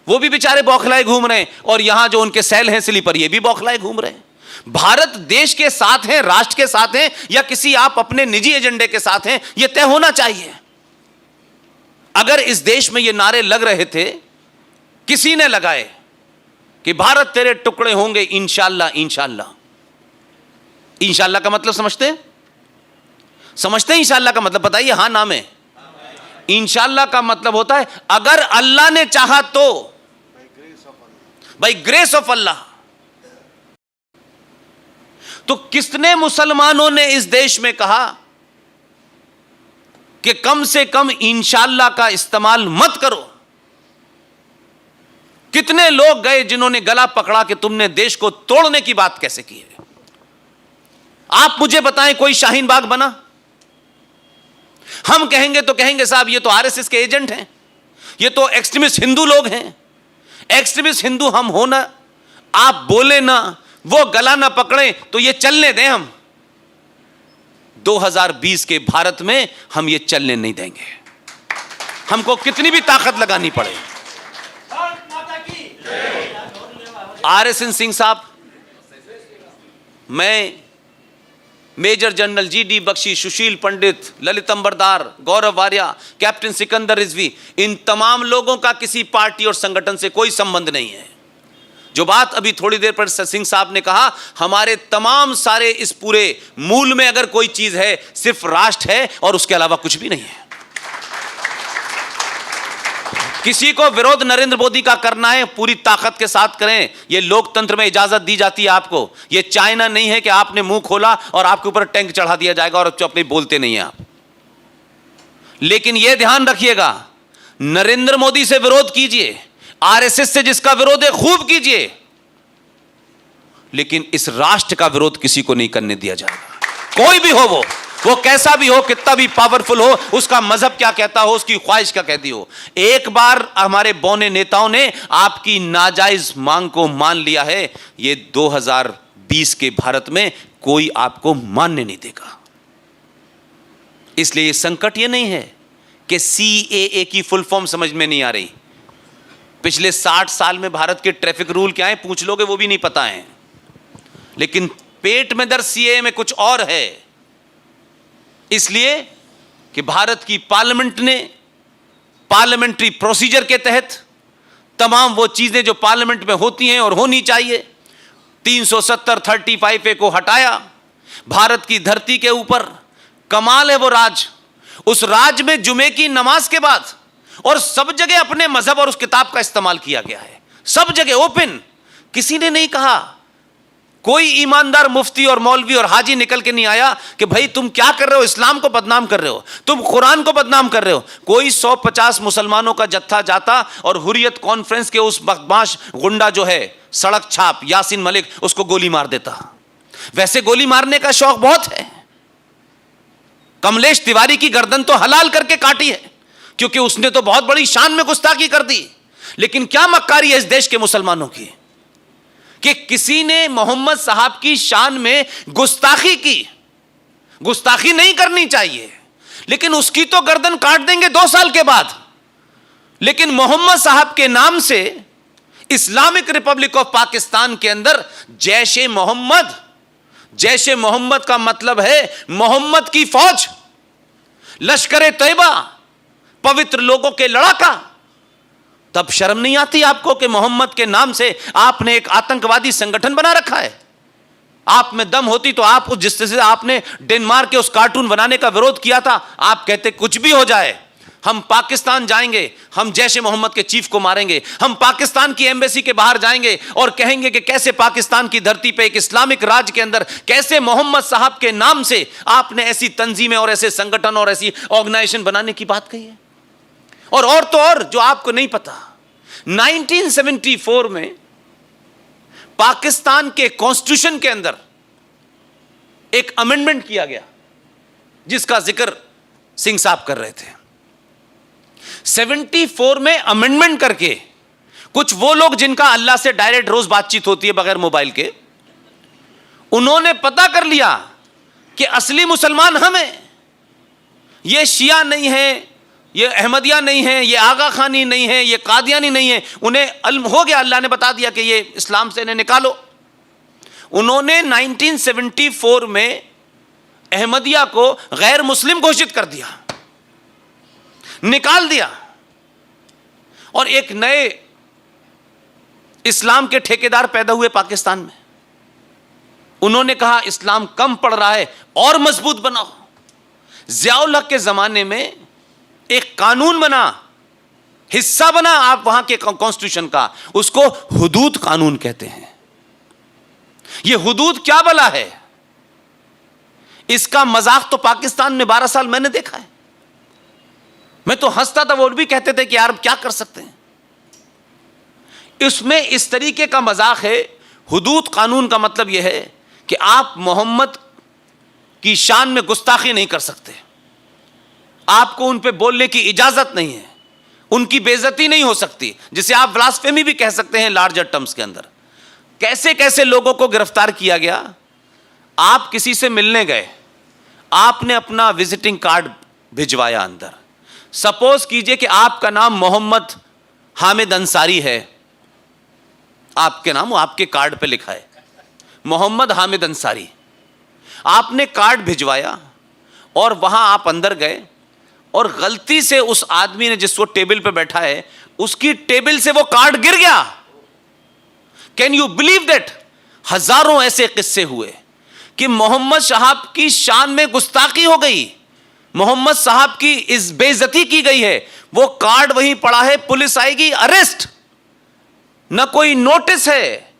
वो भी बेचारे बौखलाए घूम रहे हैं, और यहां जो उनके सेल हैं स्लीपर, ये भी बौखलाए घूम रहे हैं। भारत देश के साथ हैं, राष्ट्र के साथ हैं, या किसी आप अपने निजी एजेंडे के साथ हैं, यह तय होना चाहिए। अगर इस देश में ये नारे लग रहे थे, किसी ने लगाए कि भारत तेरे टुकड़े होंगे इंशाअल्लाह, इंशाअल्लाह। इंशाअल्लाह का मतलब समझते हैं? इंशाअल्लाह का मतलब बताइए। हां नाम है। इंशाअल्लाह का मतलब होता है अगर अल्लाह ने चाहा तो, बाय ग्रेस ऑफ अल्लाह। तो कितने मुसलमानों ने इस देश में कहा कि कम से कम इंशाअल्लाह का इस्तेमाल मत करो? कितने लोग गए जिन्होंने गला पकड़ा कि तुमने देश को तोड़ने की बात कैसे की है? आप मुझे बताएं, कोई शाहीन बाग बना? हम कहेंगे तो कहेंगे साहब ये तो आरएसएस के एजेंट हैं, ये तो एक्सट्रीमिस्ट हिंदू लोग हैं। एक्सट्रीमिस्ट हिंदू हम होना, आप बोले ना, वो गला ना पकड़े तो ये चलने दें हम? 2020 के भारत में हम ये चलने नहीं देंगे, हमको कितनी भी ताकत लगानी पड़े। आरएसएन सिंह साहब, मैं मेजर जनरल जीडी बख्शी, सुशील पंडित, ललित अंबरदार, गौरव वारिया, कैप्टन सिकंदर रिजवी, इन तमाम लोगों का किसी पार्टी और संगठन से कोई संबंध नहीं है। जो बात अभी थोड़ी देर पर सिंह साहब ने कहा, हमारे तमाम सारे इस पूरे मूल में अगर कोई चीज है, सिर्फ राष्ट्र है और उसके अलावा कुछ भी नहीं है। किसी को विरोध नरेंद्र मोदी का करना है, पूरी ताकत के साथ करें, यह लोकतंत्र में इजाजत दी जाती है आपको। यह चाइना नहीं है कि आपने मुंह खोला और आपके ऊपर टैंक चढ़ा दिया जाएगा और अपने बोलते नहीं हैं आप। लेकिन यह ध्यान रखिएगा, नरेंद्र मोदी से विरोध कीजिए, आरएसएस से जिसका विरोध है खूब कीजिए, लेकिन इस राष्ट्र का विरोध किसी को नहीं करने दिया जाएगा। कोई भी हो, वो कैसा भी हो, कितना भी पावरफुल हो, उसका मजहब क्या कहता हो, उसकी ख्वाहिश क्या कहती हो। एक बार हमारे बौने नेताओं ने आपकी नाजायज मांग को मान लिया है, ये 2020 के भारत में कोई आपको मानने नहीं देगा। इसलिए संकट ये नहीं है कि CAA की फुल फॉर्म समझ में नहीं आ रही। पिछले 60 साल में भारत के ट्रैफिक रूल क्या है पूछ लोगे, वो भी नहीं पता है। लेकिन पेट में दर्द CAA में कुछ और है, इसलिए कि भारत की पार्लियामेंट ने पार्लियामेंट्री प्रोसीजर के तहत तमाम वो चीजें जो पार्लियामेंट में होती हैं और होनी चाहिए, 370 35A को हटाया। भारत की धरती के ऊपर कमाल है वो राज, उस राज में जुमे की नमाज के बाद और सब जगह अपने मजहब और उस किताब का इस्तेमाल किया गया है, सब जगह ओपन। किसी ने नहीं कहा, कोई ईमानदार मुफ्ती और मौलवी और हाजी निकल के नहीं आया कि भाई तुम क्या कर रहे हो, इस्लाम को बदनाम कर रहे हो, तुम कुरान को बदनाम कर रहे हो। कोई 150 मुसलमानों का जत्था जाता और हुर्रियत कॉन्फ्रेंस के उस बदमाश गुंडा जो है सड़क छाप यासीन मलिक, उसको गोली मार देता। वैसे गोली मारने का शौक बहुत है, कमलेश तिवारी की गर्दन तो हलाल करके काटी है, क्योंकि उसने तो बहुत बड़ी शान में गुस्ताखी कर दी। लेकिन क्या मक्कारी है इस देश के मुसलमानों की कि किसी ने मोहम्मद साहब की शान में गुस्ताखी की। गुस्ताखी नहीं करनी चाहिए, लेकिन उसकी तो गर्दन काट देंगे 2 साल के बाद। लेकिन मोहम्मद साहब के नाम से इस्लामिक रिपब्लिक ऑफ पाकिस्तान के अंदर जैश ए मोहम्मद का मतलब है मोहम्मद की फौज, लश्कर तैयबा, पवित्र लोगों के लड़ाका। तब शर्म नहीं आती आपको कि मोहम्मद के नाम से आपने एक आतंकवादी संगठन बना रखा है? आप में दम होती तो आप जिस तरह से आपने डेनमार्क के उस कार्टून बनाने का विरोध किया था, आप कहते कुछ भी हो जाए, हम पाकिस्तान जाएंगे, हम जैश ए मोहम्मद के चीफ को मारेंगे, हम पाकिस्तान की एम्बेसी के बाहर जाएंगे और कहेंगे कि कैसे पाकिस्तान की धरती पे एक इस्लामिक राज्य के अंदर कैसे मोहम्मद साहब के नाम से आपने ऐसी तंजीमें और ऐसे संगठन और ऐसी ऑर्गेनाइजेशन बनाने की बात कही है। और तो और जो आपको नहीं पता, 1974 में पाकिस्तान के कॉन्स्टिट्यूशन के अंदर एक अमेंडमेंट किया गया जिसका जिक्र सिंह साहब कर रहे थे। 74 में अमेंडमेंट करके कुछ वो लोग जिनका अल्लाह से डायरेक्ट रोज बातचीत होती है बगैर मोबाइल के, उन्होंने पता कर लिया कि असली मुसलमान हम हैं, ये शिया नहीं है, ये अहमदिया नहीं है, ये आगा खानी नहीं है, ये कादियानी नहीं है। उन्हें इल्म हो गया, अल्लाह ने बता दिया कि ये इस्लाम से इन्हें निकालो। उन्होंने 1974 में अहमदिया को गैर मुस्लिम घोषित कर दिया, निकाल दिया, और एक नए इस्लाम के ठेकेदार पैदा हुए पाकिस्तान में। उन्होंने कहा इस्लाम कम पड़ रहा है और मजबूत बनाओ। ज़ियाउल हक के जमाने में एक कानून बना, हिस्सा बना आप वहां के कॉन्स्टिट्यूशन का, उसको हुदूद कानून कहते हैं। यह हुदूद क्या भला है? इसका मजाक तो पाकिस्तान में 12 साल मैंने देखा है। मैं तो हंसता था, वो भी कहते थे कि यार क्या कर सकते हैं। इसमें इस तरीके का मजाक है। हुदूद कानून का मतलब यह है कि आप मोहम्मद की शान में गुस्ताखी नहीं कर सकते, आपको उन पे बोलने की इजाजत नहीं है, उनकी बेइज्जती नहीं हो सकती, जिसे आप ब्लास्फेमी भी कह सकते हैं लार्जर टर्म्स के अंदर। कैसे कैसे लोगों को गिरफ्तार किया गया। आप किसी से मिलने गए, आपने अपना विजिटिंग कार्ड भिजवाया अंदर। सपोज कीजिए कि आपका नाम मोहम्मद हामिद अंसारी है, आपके नाम आपके कार्ड पे लिखा है मोहम्मद हामिद अंसारी। आपने कार्ड भिजवाया और वहां आप अंदर गए और गलती से उस आदमी ने जिसको टेबल पे बैठा है उसकी टेबल से वो कार्ड गिर गया। Can you believe that? हजारों ऐसे किस्से हुए कि मोहम्मद साहब की शान में गुस्ताखी हो गई, मोहम्मद साहब की इस बेइज्जती की गई है। वो कार्ड वहीं पड़ा है, पुलिस आएगी, अरेस्ट, न कोई नोटिस है,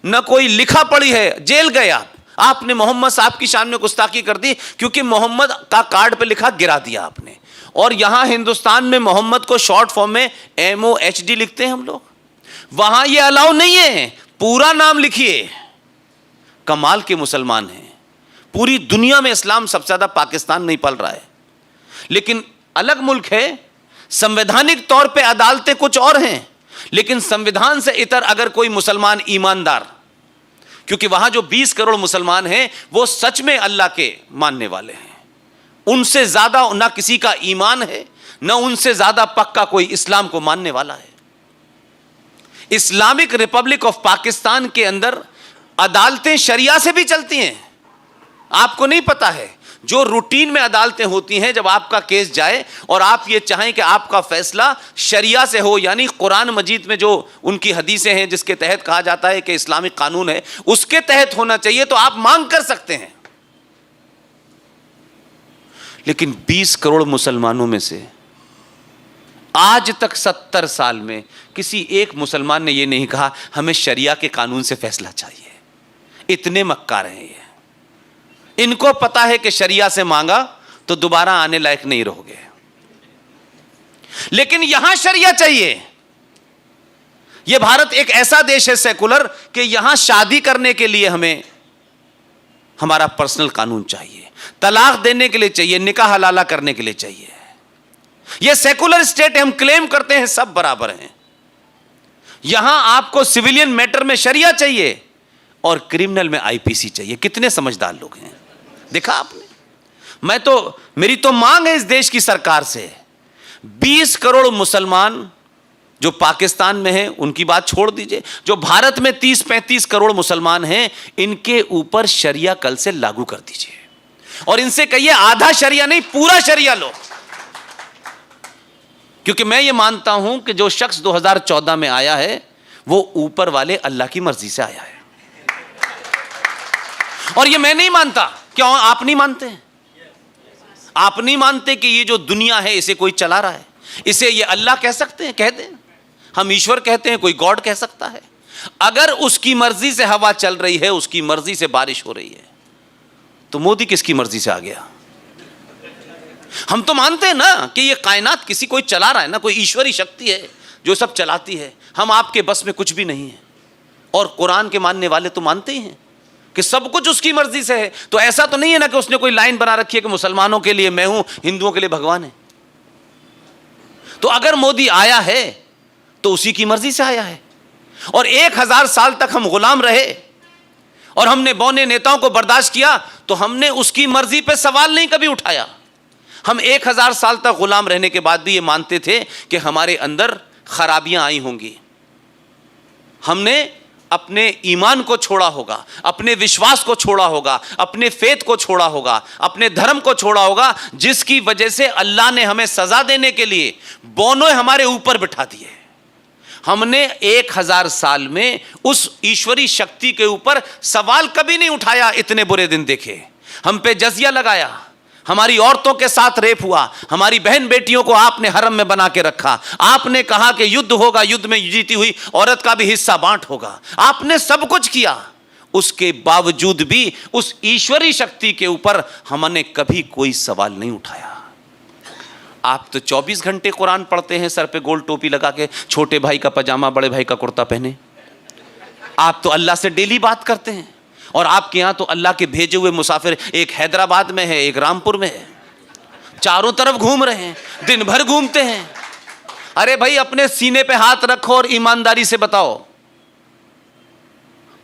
न कोई लिखा पड़ी है, जेल गए आप। आपने मोहम्मद साहब की शान में गुस्ताखी कर दी क्योंकि मोहम्मद का कार्ड पे लिखा गिरा दिया आपने। और यहां हिंदुस्तान में मोहम्मद को शॉर्ट फॉर्म में MOHD लिखते हैं हम लोग, वहां ये अलाउ नहीं है, पूरा नाम लिखिए। कमाल के मुसलमान हैं। पूरी दुनिया में इस्लाम सबसे ज्यादा पाकिस्तान नहीं पल रहा है, लेकिन अलग मुल्क है, संवैधानिक तौर पे अदालतें कुछ और हैं, लेकिन संविधान से इतर अगर कोई मुसलमान ईमानदार, क्योंकि वहां जो 20 करोड़ मुसलमान हैं वो सच में अल्लाह के मानने वाले हैं, उनसे ज्यादा ना किसी का ईमान है, ना उनसे ज्यादा पक्का कोई इस्लाम को मानने वाला है। इस्लामिक रिपब्लिक ऑफ पाकिस्तान के अंदर अदालतें शरिया से भी चलती हैं। आपको नहीं पता है, जो रूटीन में अदालतें होती हैं, जब आपका केस जाए और आप ये चाहें कि आपका फैसला शरिया से हो, यानी कुरान मजीद में जो उनकी हदीसें हैं जिसके तहत कहा जाता है कि इस्लामिक कानून है, उसके तहत होना चाहिए, तो आप मांग कर सकते हैं। लेकिन 20 करोड़ मुसलमानों में से आज तक 70 साल में किसी एक मुसलमान ने यह नहीं कहा हमें शरिया के कानून से फैसला चाहिए। इतने मक्कार हैं ये। इनको पता है कि शरिया से मांगा तो दोबारा आने लायक नहीं रहोगे, लेकिन यहां शरिया चाहिए। यह भारत एक ऐसा देश है सेकुलर कि यहां शादी करने के लिए हमें हमारा पर्सनल कानून चाहिए, तलाक देने के लिए चाहिए, निकाह हलाला करने के लिए चाहिए। यह सेकुलर स्टेट हम क्लेम करते हैं सब बराबर हैं। यहां आपको सिविलियन मैटर में शरिया चाहिए और क्रिमिनल में IPC चाहिए। कितने समझदार लोग हैं, देखा आपने। मेरी तो मांग है इस देश की सरकार से, 20 करोड़ मुसलमान जो पाकिस्तान में हैं उनकी बात छोड़ दीजिए, जो भारत में 30-35 करोड़ मुसलमान हैं, इनके ऊपर शरिया कल से लागू कर दीजिए और इनसे कहिए आधा शरिया नहीं पूरा शरिया लो। क्योंकि मैं ये मानता हूं कि जो शख्स 2014 में आया है वो ऊपर वाले अल्लाह की मर्जी से आया है। और ये मैं नहीं मानता, क्यों आप नहीं मानते हैं? आप नहीं मानते कि ये जो दुनिया है इसे कोई चला रहा है, इसे ये अल्लाह कह सकते हैं? कह दें, हम ईश्वर कहते हैं, कोई गॉड कह सकता है। अगर उसकी मर्जी से हवा चल रही है, उसकी मर्जी से बारिश हो रही है, तो मोदी किसकी मर्जी से आ गया? हम तो मानते हैं ना कि ये कायनात किसी कोई चला रहा है ना, कोई ईश्वरी शक्ति है जो सब चलाती है, हम आपके बस में कुछ भी नहीं है। और कुरान के मानने वाले तो मानते ही हैं कि सब कुछ उसकी मर्जी से है। तो ऐसा तो नहीं है ना कि उसने कोई लाइन बना रखी है कि मुसलमानों के लिए मैं हूं, हिंदुओं के लिए भगवान है। तो अगर मोदी आया है तो उसी की मर्जी से आया है। और 1000 साल तक हम गुलाम रहे और हमने बौने नेताओं को बर्दाश्त किया, तो हमने उसकी मर्जी पे सवाल नहीं कभी उठाया। हम 1000 साल तक गुलाम रहने के बाद भी ये मानते थे कि हमारे अंदर खराबियां आई होंगी। हमने अपने ईमान को छोड़ा होगा, अपने विश्वास को छोड़ा होगा, अपने फेथ को छोड़ा होगा, अपने धर्म को छोड़ा होगा, जिसकी वजह से अल्लाह ने हमें सजा देने के लिए बोनों हमारे ऊपर बिठा दिए। हमने 1000 साल में उस ईश्वरी शक्ति के ऊपर सवाल कभी नहीं उठाया। इतने बुरे दिन देखे, हम पे जजिया लगाया, हमारी औरतों के साथ रेप हुआ, हमारी बहन बेटियों को आपने हरम में बना के रखा, आपने कहा कि युद्ध होगा, युद्ध में जीती हुई औरत का भी हिस्सा बांट होगा, आपने सब कुछ किया। उसके बावजूद भी उस ईश्वरी शक्ति के ऊपर हमने कभी कोई सवाल नहीं उठाया। आप तो 24 घंटे कुरान पढ़ते हैं, सर पे गोल टोपी लगा के, छोटे भाई का पजामा बड़े भाई का कुर्ता पहने। आप तो अल्लाह से डेली बात करते हैं और आपके यहाँ तो अल्लाह के भेजे हुए मुसाफिर एक हैदराबाद में है, एक रामपुर में है, चारों तरफ घूम रहे हैं, दिन भर घूमते हैं। अरे भाई अपने सीने पे हाथ रखो और ईमानदारी से बताओ,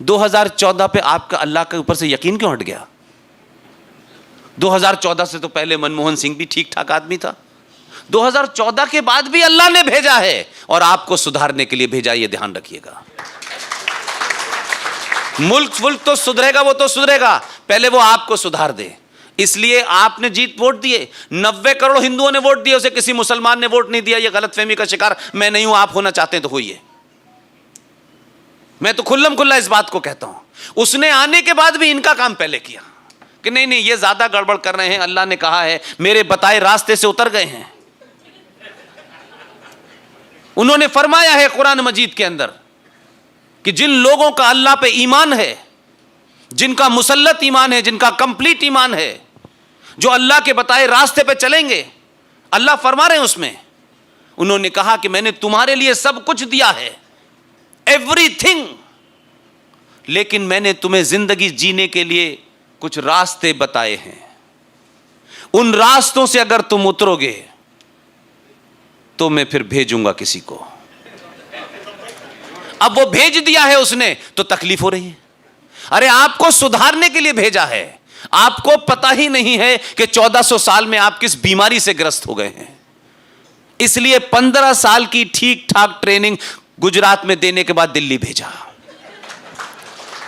2014 पे आपका अल्लाह के ऊपर से यकीन क्यों हट गया? 2014 से तो पहले मनमोहन सिंह भी ठीक ठाक आदमी था। 2014 के बाद भी अल्लाह ने भेजा है और आपको सुधारने के लिए भेजा, ये ध्यान रखिएगा। मुल्क तो सुधरेगा, वो तो सुधरेगा, पहले वो आपको सुधार दे। इसलिए आपने जीत वोट दिए, 90 करोड़ हिंदुओं ने वोट दिए, उसे किसी मुसलमान ने वोट नहीं दिया। ये गलतफहमी का शिकार मैं नहीं हूं, आप होना चाहते हैं तो होइए। मैं तो खुल्लम खुल्ला इस बात को कहता हूं। उसने आने के बाद भी इनका काम पहले किया कि नहीं नहीं ये ज्यादा गड़बड़ कर रहे हैं, अल्लाह ने कहा है, मेरे बताए रास्ते से उतर गए हैं। उन्होंने फरमाया है कुरान मजीद के अंदर कि जिन लोगों का अल्लाह पे ईमान है, जिनका मुसल्लत ईमान है, जिनका कंप्लीट ईमान है, जो अल्लाह के बताए रास्ते पे चलेंगे, अल्लाह फरमा रहे हैं उसमें, उन्होंने कहा कि मैंने तुम्हारे लिए सब कुछ दिया है, एवरीथिंग, लेकिन मैंने तुम्हें जिंदगी जीने के लिए कुछ रास्ते बताए हैं। उन रास्तों से अगर तुम उतरोगे तो मैं फिर भेजूंगा किसी को। अब वो भेज दिया है उसने तो तकलीफ हो रही है। अरे आपको सुधारने के लिए भेजा है। आपको पता ही नहीं है कि 1400 साल में आप किस बीमारी से ग्रस्त हो गए हैं। इसलिए 15 साल की ठीक ठाक ट्रेनिंग गुजरात में देने के बाद दिल्ली भेजा,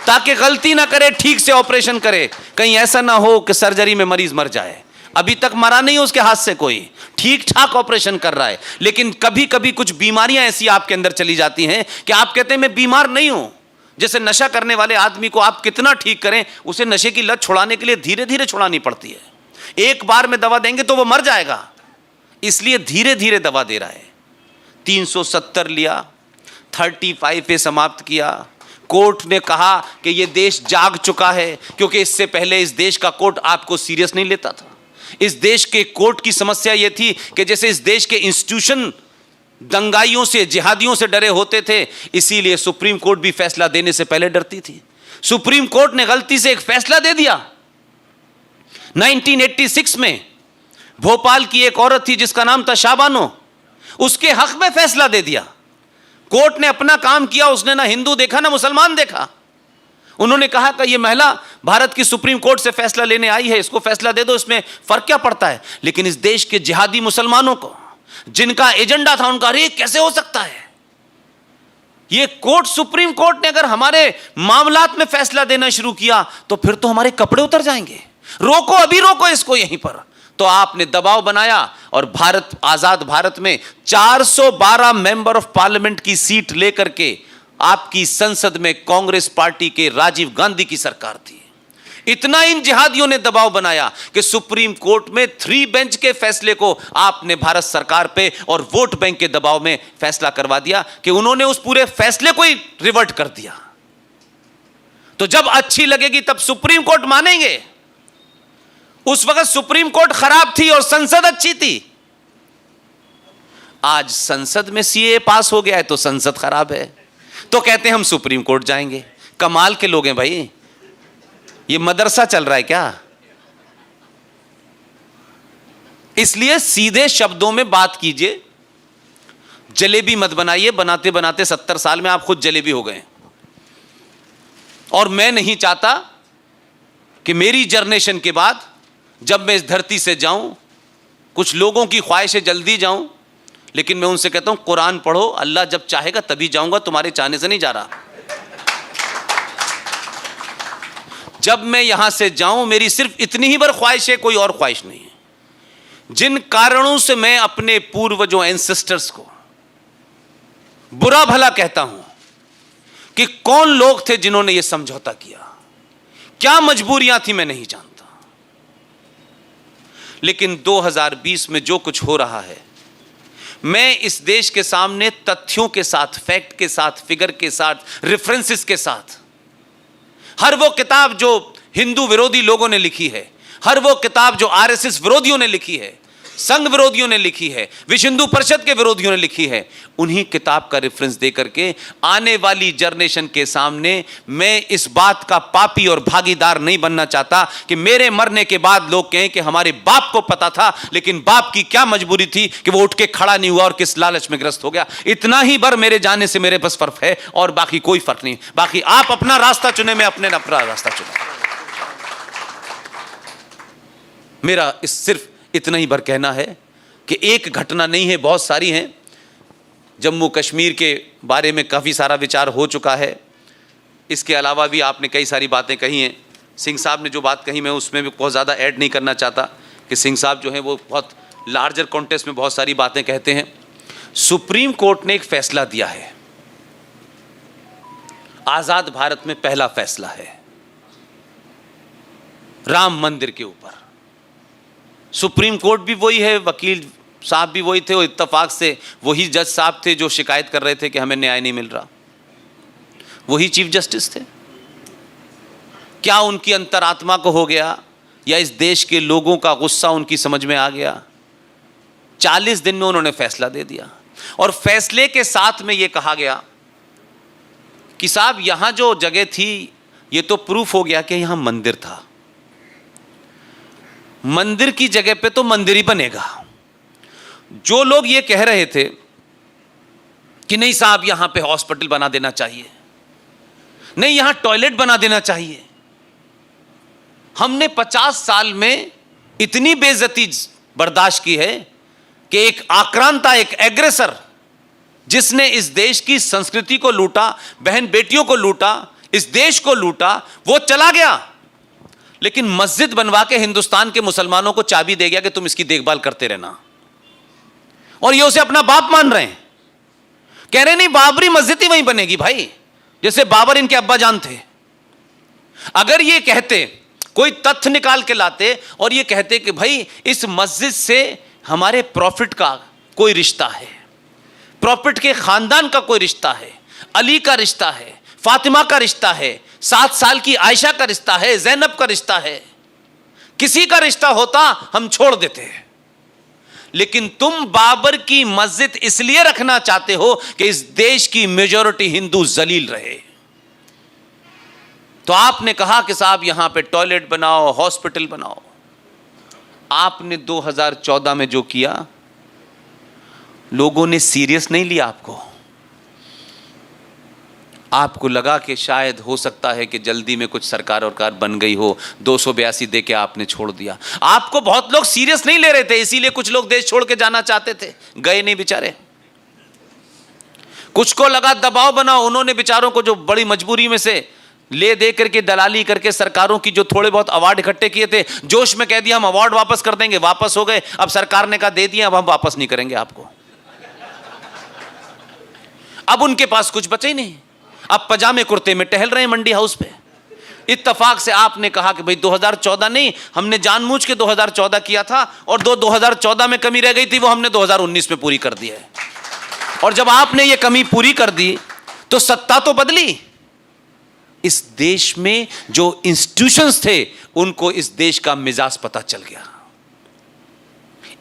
ताकि गलती ना करे, ठीक से ऑपरेशन करे। कहीं ऐसा ना हो कि सर्जरी में मरीज मर जाए। अभी तक मरा नहीं उसके हाथ से कोई, ठीक ठाक ऑपरेशन कर रहा है। लेकिन कभी कभी कुछ बीमारियां ऐसी आपके अंदर चली जाती हैं कि आप कहते हैं मैं बीमार नहीं हूं। जैसे नशा करने वाले आदमी को आप कितना ठीक करें, उसे नशे की लत छुड़ाने के लिए धीरे धीरे छुड़ानी पड़ती है। एक बार में दवा देंगे तो वो मर जाएगा, इसलिए धीरे धीरे दवा दे रहा है। 370 लिया, 35 पे समाप्त किया। कोर्ट ने कहा कि ये देश जाग चुका है, क्योंकि इससे पहले इस देश का कोर्ट आपको सीरियस नहीं लेता था। इस देश के कोर्ट की समस्या यह थी कि जैसे इस देश के इंस्टीट्यूशन दंगाइयों से, जिहादियों से डरे होते थे, इसीलिए सुप्रीम कोर्ट भी फैसला देने से पहले डरती थी। सुप्रीम कोर्ट ने गलती से एक फैसला दे दिया 1986 में। भोपाल की एक औरत थी जिसका नाम था शाबानो, उसके हक में फैसला दे दिया। कोर्ट ने अपना काम किया, उसने ना हिंदू देखा ना मुसलमान देखा। उन्होंने कहा कि ये महिला भारत की सुप्रीम कोर्ट से फैसला लेने आई है, इसको फैसला दे दो, इसमें फर्क क्या पड़ता है। लेकिन इस देश के जिहादी मुसलमानों को, जिनका एजेंडा था उनका, अरे कैसे हो सकता है, ये कोर्ट, सुप्रीम कोर्ट ने अगर हमारे मामलात में फैसला देना शुरू किया तो फिर तो हमारे कपड़े उतर जाएंगे, रोको, अभी रोको इसको यहीं पर। तो आपने दबाव बनाया और भारत, आजाद भारत में 412 मेंबर ऑफ पार्लियामेंट की सीट लेकर के आपकी संसद में कांग्रेस पार्टी के राजीव गांधी की सरकार थी। इतना इन जिहादियों ने दबाव बनाया कि सुप्रीम कोर्ट में 3 बेंच के फैसले को आपने भारत सरकार पे और वोट बैंक के दबाव में फैसला करवा दिया कि उन्होंने उस पूरे फैसले को ही रिवर्ट कर दिया। तो जब अच्छी लगेगी तब सुप्रीम कोर्ट मानेंगे। उस वक्त सुप्रीम कोर्ट खराब थी और संसद अच्छी थी। आज संसद में सीए पास हो गया है तो संसद खराब है, तो कहते हैं हम सुप्रीम कोर्ट जाएंगे। कमाल के लोग हैं भाई, ये मदरसा चल रहा है क्या? इसलिए सीधे शब्दों में बात कीजिए, जलेबी मत बनाइए। बनाते बनाते 70 साल में आप खुद जलेबी हो गए। और मैं नहीं चाहता कि मेरी जनरेशन के बाद जब मैं इस धरती से जाऊं, कुछ लोगों की ख्वाहिश है जल्दी जाऊं, लेकिन मैं उनसे कहता हूं कुरान पढ़ो, अल्लाह जब चाहेगा तभी जाऊंगा, तुम्हारे चाहने से नहीं जा रहा। जब मैं यहां से जाऊं मेरी सिर्फ इतनी ही बार ख्वाहिश है, कोई और ख्वाहिश नहीं है। जिन कारणों से मैं अपने पूर्वजों, एंसेस्टर्स को बुरा भला कहता हूं कि कौन लोग थे जिन्होंने यह समझौता किया, क्या मजबूरियां थी, मैं नहीं जानता। लेकिन 2020 में जो कुछ हो रहा है, मैं इस देश के सामने तथ्यों के साथ, फैक्ट के साथ, फिगर के साथ, रेफरेंसेस के साथ, हर वो किताब जो हिंदू विरोधी लोगों ने लिखी है, हर वो किताब जो आरएसएस विरोधियों ने लिखी है, संघ विरोधियों ने लिखी है, विश्व हिंदू परिषद के विरोधियों ने लिखी है, उन्हीं किताब का रेफरेंस दे करके आने वाली जनरेशन के सामने मैं इस बात का पापी और भागीदार नहीं बनना चाहता कि मेरे मरने के बाद लोग कहें कि हमारे बाप को पता था, लेकिन बाप की क्या मजबूरी थी कि वो उठ के खड़ा नहीं हुआ और किस लालच में ग्रस्त हो गया। इतना ही बर मेरे जाने से मेरे बस फर्क है और बाकी कोई फर्क नहीं। बाकी आप अपना रास्ता चुने, मैं अपने अपना रास्ता चुना। मेरा इस सिर्फ इतना ही भर कहना है कि एक घटना नहीं है, बहुत सारी हैं। जम्मू कश्मीर के बारे में काफ़ी सारा विचार हो चुका है। इसके अलावा भी आपने कई सारी बातें कही हैं। सिंह साहब ने जो बात कही मैं उसमें भी बहुत ज़्यादा ऐड नहीं करना चाहता कि सिंह साहब जो हैं वो बहुत लार्जर कॉन्टेक्स्ट में बहुत सारी बातें कहते हैं। सुप्रीम कोर्ट ने एक फैसला दिया है, आज़ाद भारत में पहला फैसला है राम मंदिर के ऊपर। सुप्रीम कोर्ट भी वही है, वकील साहब भी वही थे, और इत्तेफाक से वही जज साहब थे जो शिकायत कर रहे थे कि हमें न्याय नहीं मिल रहा, वही चीफ जस्टिस थे। क्या उनकी अंतरात्मा को हो गया या इस देश के लोगों का गुस्सा उनकी समझ में आ गया? 40 दिन में उन्होंने फैसला दे दिया और फैसले के साथ में यह कहा गया कि साहब यहां जो जगह थी ये तो प्रूफ हो गया कि यहां मंदिर था, मंदिर की जगह पे तो मंदिर ही बनेगा। जो लोग ये कह रहे थे कि नहीं साहब यहां पे हॉस्पिटल बना देना चाहिए, नहीं यहां टॉयलेट बना देना चाहिए, हमने 50 साल में इतनी बेइज्जती बर्दाश्त की है कि एक आक्रांता, एक एग्रेसर जिसने इस देश की संस्कृति को लूटा, बहन बेटियों को लूटा, इस देश को लूटा, वो चला गया, लेकिन मस्जिद बनवा के हिंदुस्तान के मुसलमानों को चाबी दे गया कि तुम इसकी देखभाल करते रहना, और ये उसे अपना बाप मान रहे हैं। कह रहे नहीं बाबरी मस्जिद ही वहीं बनेगी भाई, जैसे बाबर इनके अब्बा जान थे। अगर ये कहते, कोई तथ्य निकाल के लाते और ये कहते कि भाई इस मस्जिद से हमारे प्रॉफिट का कोई रिश्ता है, प्रॉफिट के खानदान का कोई रिश्ता है, अली का रिश्ता है, फातिमा का रिश्ता है, 7 साल की आयशा का रिश्ता है, ज़ैनब का रिश्ता है, किसी का रिश्ता होता हम छोड़ देते हैं, लेकिन तुम बाबर की मस्जिद इसलिए रखना चाहते हो कि इस देश की मेजॉरिटी हिंदू जलील रहे। तो आपने कहा कि साहब यहां पे टॉयलेट बनाओ, हॉस्पिटल बनाओ। आपने 2014 में जो किया, लोगों ने सीरियस नहीं लिया आपको। आपको लगा कि शायद हो सकता है कि जल्दी में कुछ सरकार और कार बन गई हो, 282 दे के आपने छोड़ दिया। आपको बहुत लोग सीरियस नहीं ले रहे थे, इसीलिए कुछ लोग देश छोड़ के जाना चाहते थे, गए नहीं बेचारे। कुछ को लगा दबाव बनाओ, उन्होंने बेचारों को जो बड़ी मजबूरी में से ले दे करके दलाली करके सरकारों की जो थोड़े बहुत अवार्ड इकट्ठे किए थे, जोश में कह दिया हम अवार्ड वापस कर देंगे, वापस हो गए। अब सरकार ने कहा दे दिया, अब हम वापस नहीं करेंगे आपको। अब उनके पास कुछ बचा ही नहीं, अब पजामे कुर्ते में टहल रहे हैं मंडी हाउस पे। इत्तेफाक से आपने कहा कि भाई 2014 नहीं, हमने जानबूझ के 2014 किया था, और 2014 में कमी रह गई थी वो हमने 2019 में पूरी कर दी है। और जब आपने ये कमी पूरी कर दी तो सत्ता तो बदली। इस देश में जो इंस्टीट्यूशंस थे उनको इस देश का मिजाज पता चल गया।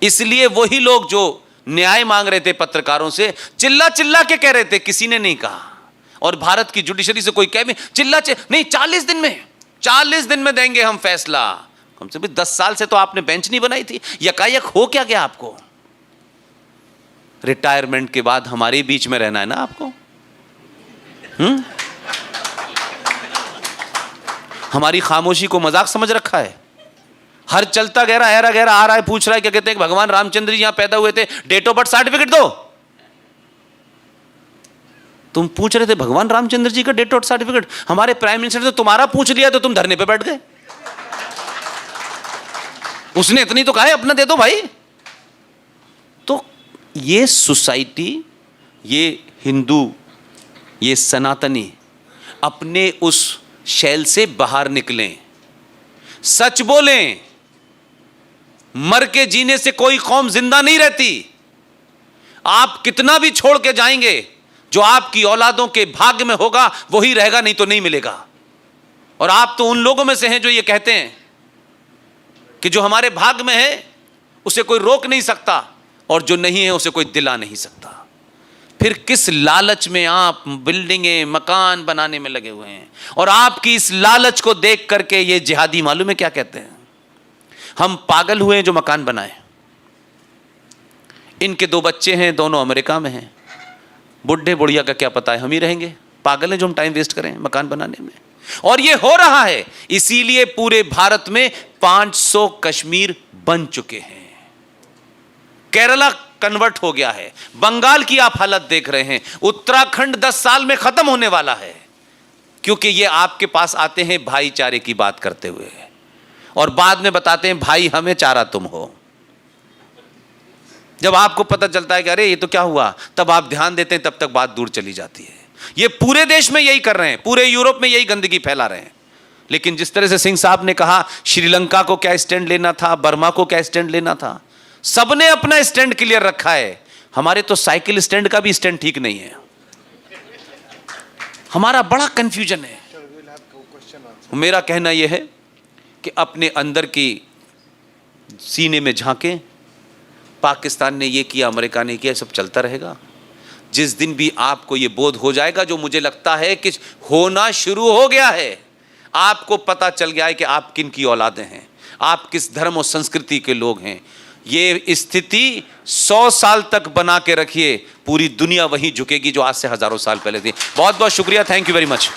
इसलिए वही लोग जो न्याय मांग रहे थे पत्रकारों से, चिल्ला चिल्ला के कह रहे थे, किसी ने नहीं कहा। और भारत की जुडिशरी से कोई कह भी नहीं, 40 दिन में देंगे हम फैसला। कम से कम 10 साल से तो आपने बेंच नहीं बनाई थी। यकायक हो क्या गया आपको? रिटायरमेंट के बाद हमारे बीच में रहना है ना आपको? हमारी खामोशी को मजाक समझ रखा है। हर चलता गहरा ऐरा गहरा आ रहा है, पूछ रहा है, क्या कहते हैं, भगवान रामचंद्र जी यहां पैदा हुए थे, डेट ऑफ बर्थ सर्टिफिकेट दो। तुम पूछ रहे थे भगवान रामचंद्र जी का डेट ऑफ सर्टिफिकेट, हमारे प्राइम मिनिस्टर ने तुम्हारा पूछ लिया तो तुम धरने पे बैठ गए। उसने इतनी तो कहा है अपना दे दो भाई। तो ये सोसाइटी, ये हिंदू, ये सनातनी अपने उस शैल से बाहर निकलें, सच बोलें। मर के जीने से कोई कौम जिंदा नहीं रहती। आप कितना भी छोड़ के जाएंगे, जो आपकी औलादों के भाग्य में होगा वही रहेगा, नहीं तो नहीं मिलेगा। और आप तो उन लोगों में से हैं जो ये कहते हैं कि जो हमारे भाग्य में है उसे कोई रोक नहीं सकता, और जो नहीं है उसे कोई दिला नहीं सकता। फिर किस लालच में आप बिल्डिंगें, मकान बनाने में लगे हुए हैं? और आपकी इस लालच को देख करके ये जिहादी मालूम है क्या कहते हैं? हम पागल हुए हैं जो मकान बनाए। इनके 2 बच्चे हैं, दोनों अमेरिका में हैं। बुढ़े बुढ़िया का क्या पता है, हम ही रहेंगे। पागल हैं जो हम टाइम वेस्ट करें मकान बनाने में। और ये हो रहा है, इसीलिए पूरे भारत में 500 कश्मीर बन चुके हैं। केरला कन्वर्ट हो गया है। बंगाल की आप हालत देख रहे हैं। उत्तराखंड 10 साल में खत्म होने वाला है, क्योंकि ये आपके पास आते हैं भाईचारे की बात करते हुए, और बाद में बताते हैं भाई हमें चारा तुम हो। जब आपको पता चलता है कि अरे ये तो क्या हुआ, तब आप ध्यान देते हैं, तब तक बात दूर चली जाती है। ये पूरे देश में यही कर रहे हैं, पूरे यूरोप में यही गंदगी फैला रहे हैं। लेकिन जिस तरह से सिंह साहब ने कहा, श्रीलंका को क्या स्टैंड लेना था, बर्मा को क्या स्टैंड लेना था, सबने अपना स्टैंड क्लियर रखा है। हमारे तो साइकिल स्टैंड का भी स्टैंड ठीक नहीं है। हमारा बड़ा कंफ्यूजन है। मेरा कहना यह है कि अपने अंदर की सीने में झांकें। पाकिस्तान ने ये किया, अमेरिका ने किया, सब चलता रहेगा। जिस दिन भी आपको ये बोध हो जाएगा, जो मुझे लगता है कि होना शुरू हो गया है, आपको पता चल गया है कि आप किन की औलादें हैं, आप किस धर्म और संस्कृति के लोग हैं, ये स्थिति 100 साल तक बना के रखिए, पूरी दुनिया वहीं झुकेगी जो आज से हजारों साल पहले थी। बहुत बहुत शुक्रिया, थैंक यू वेरी मच।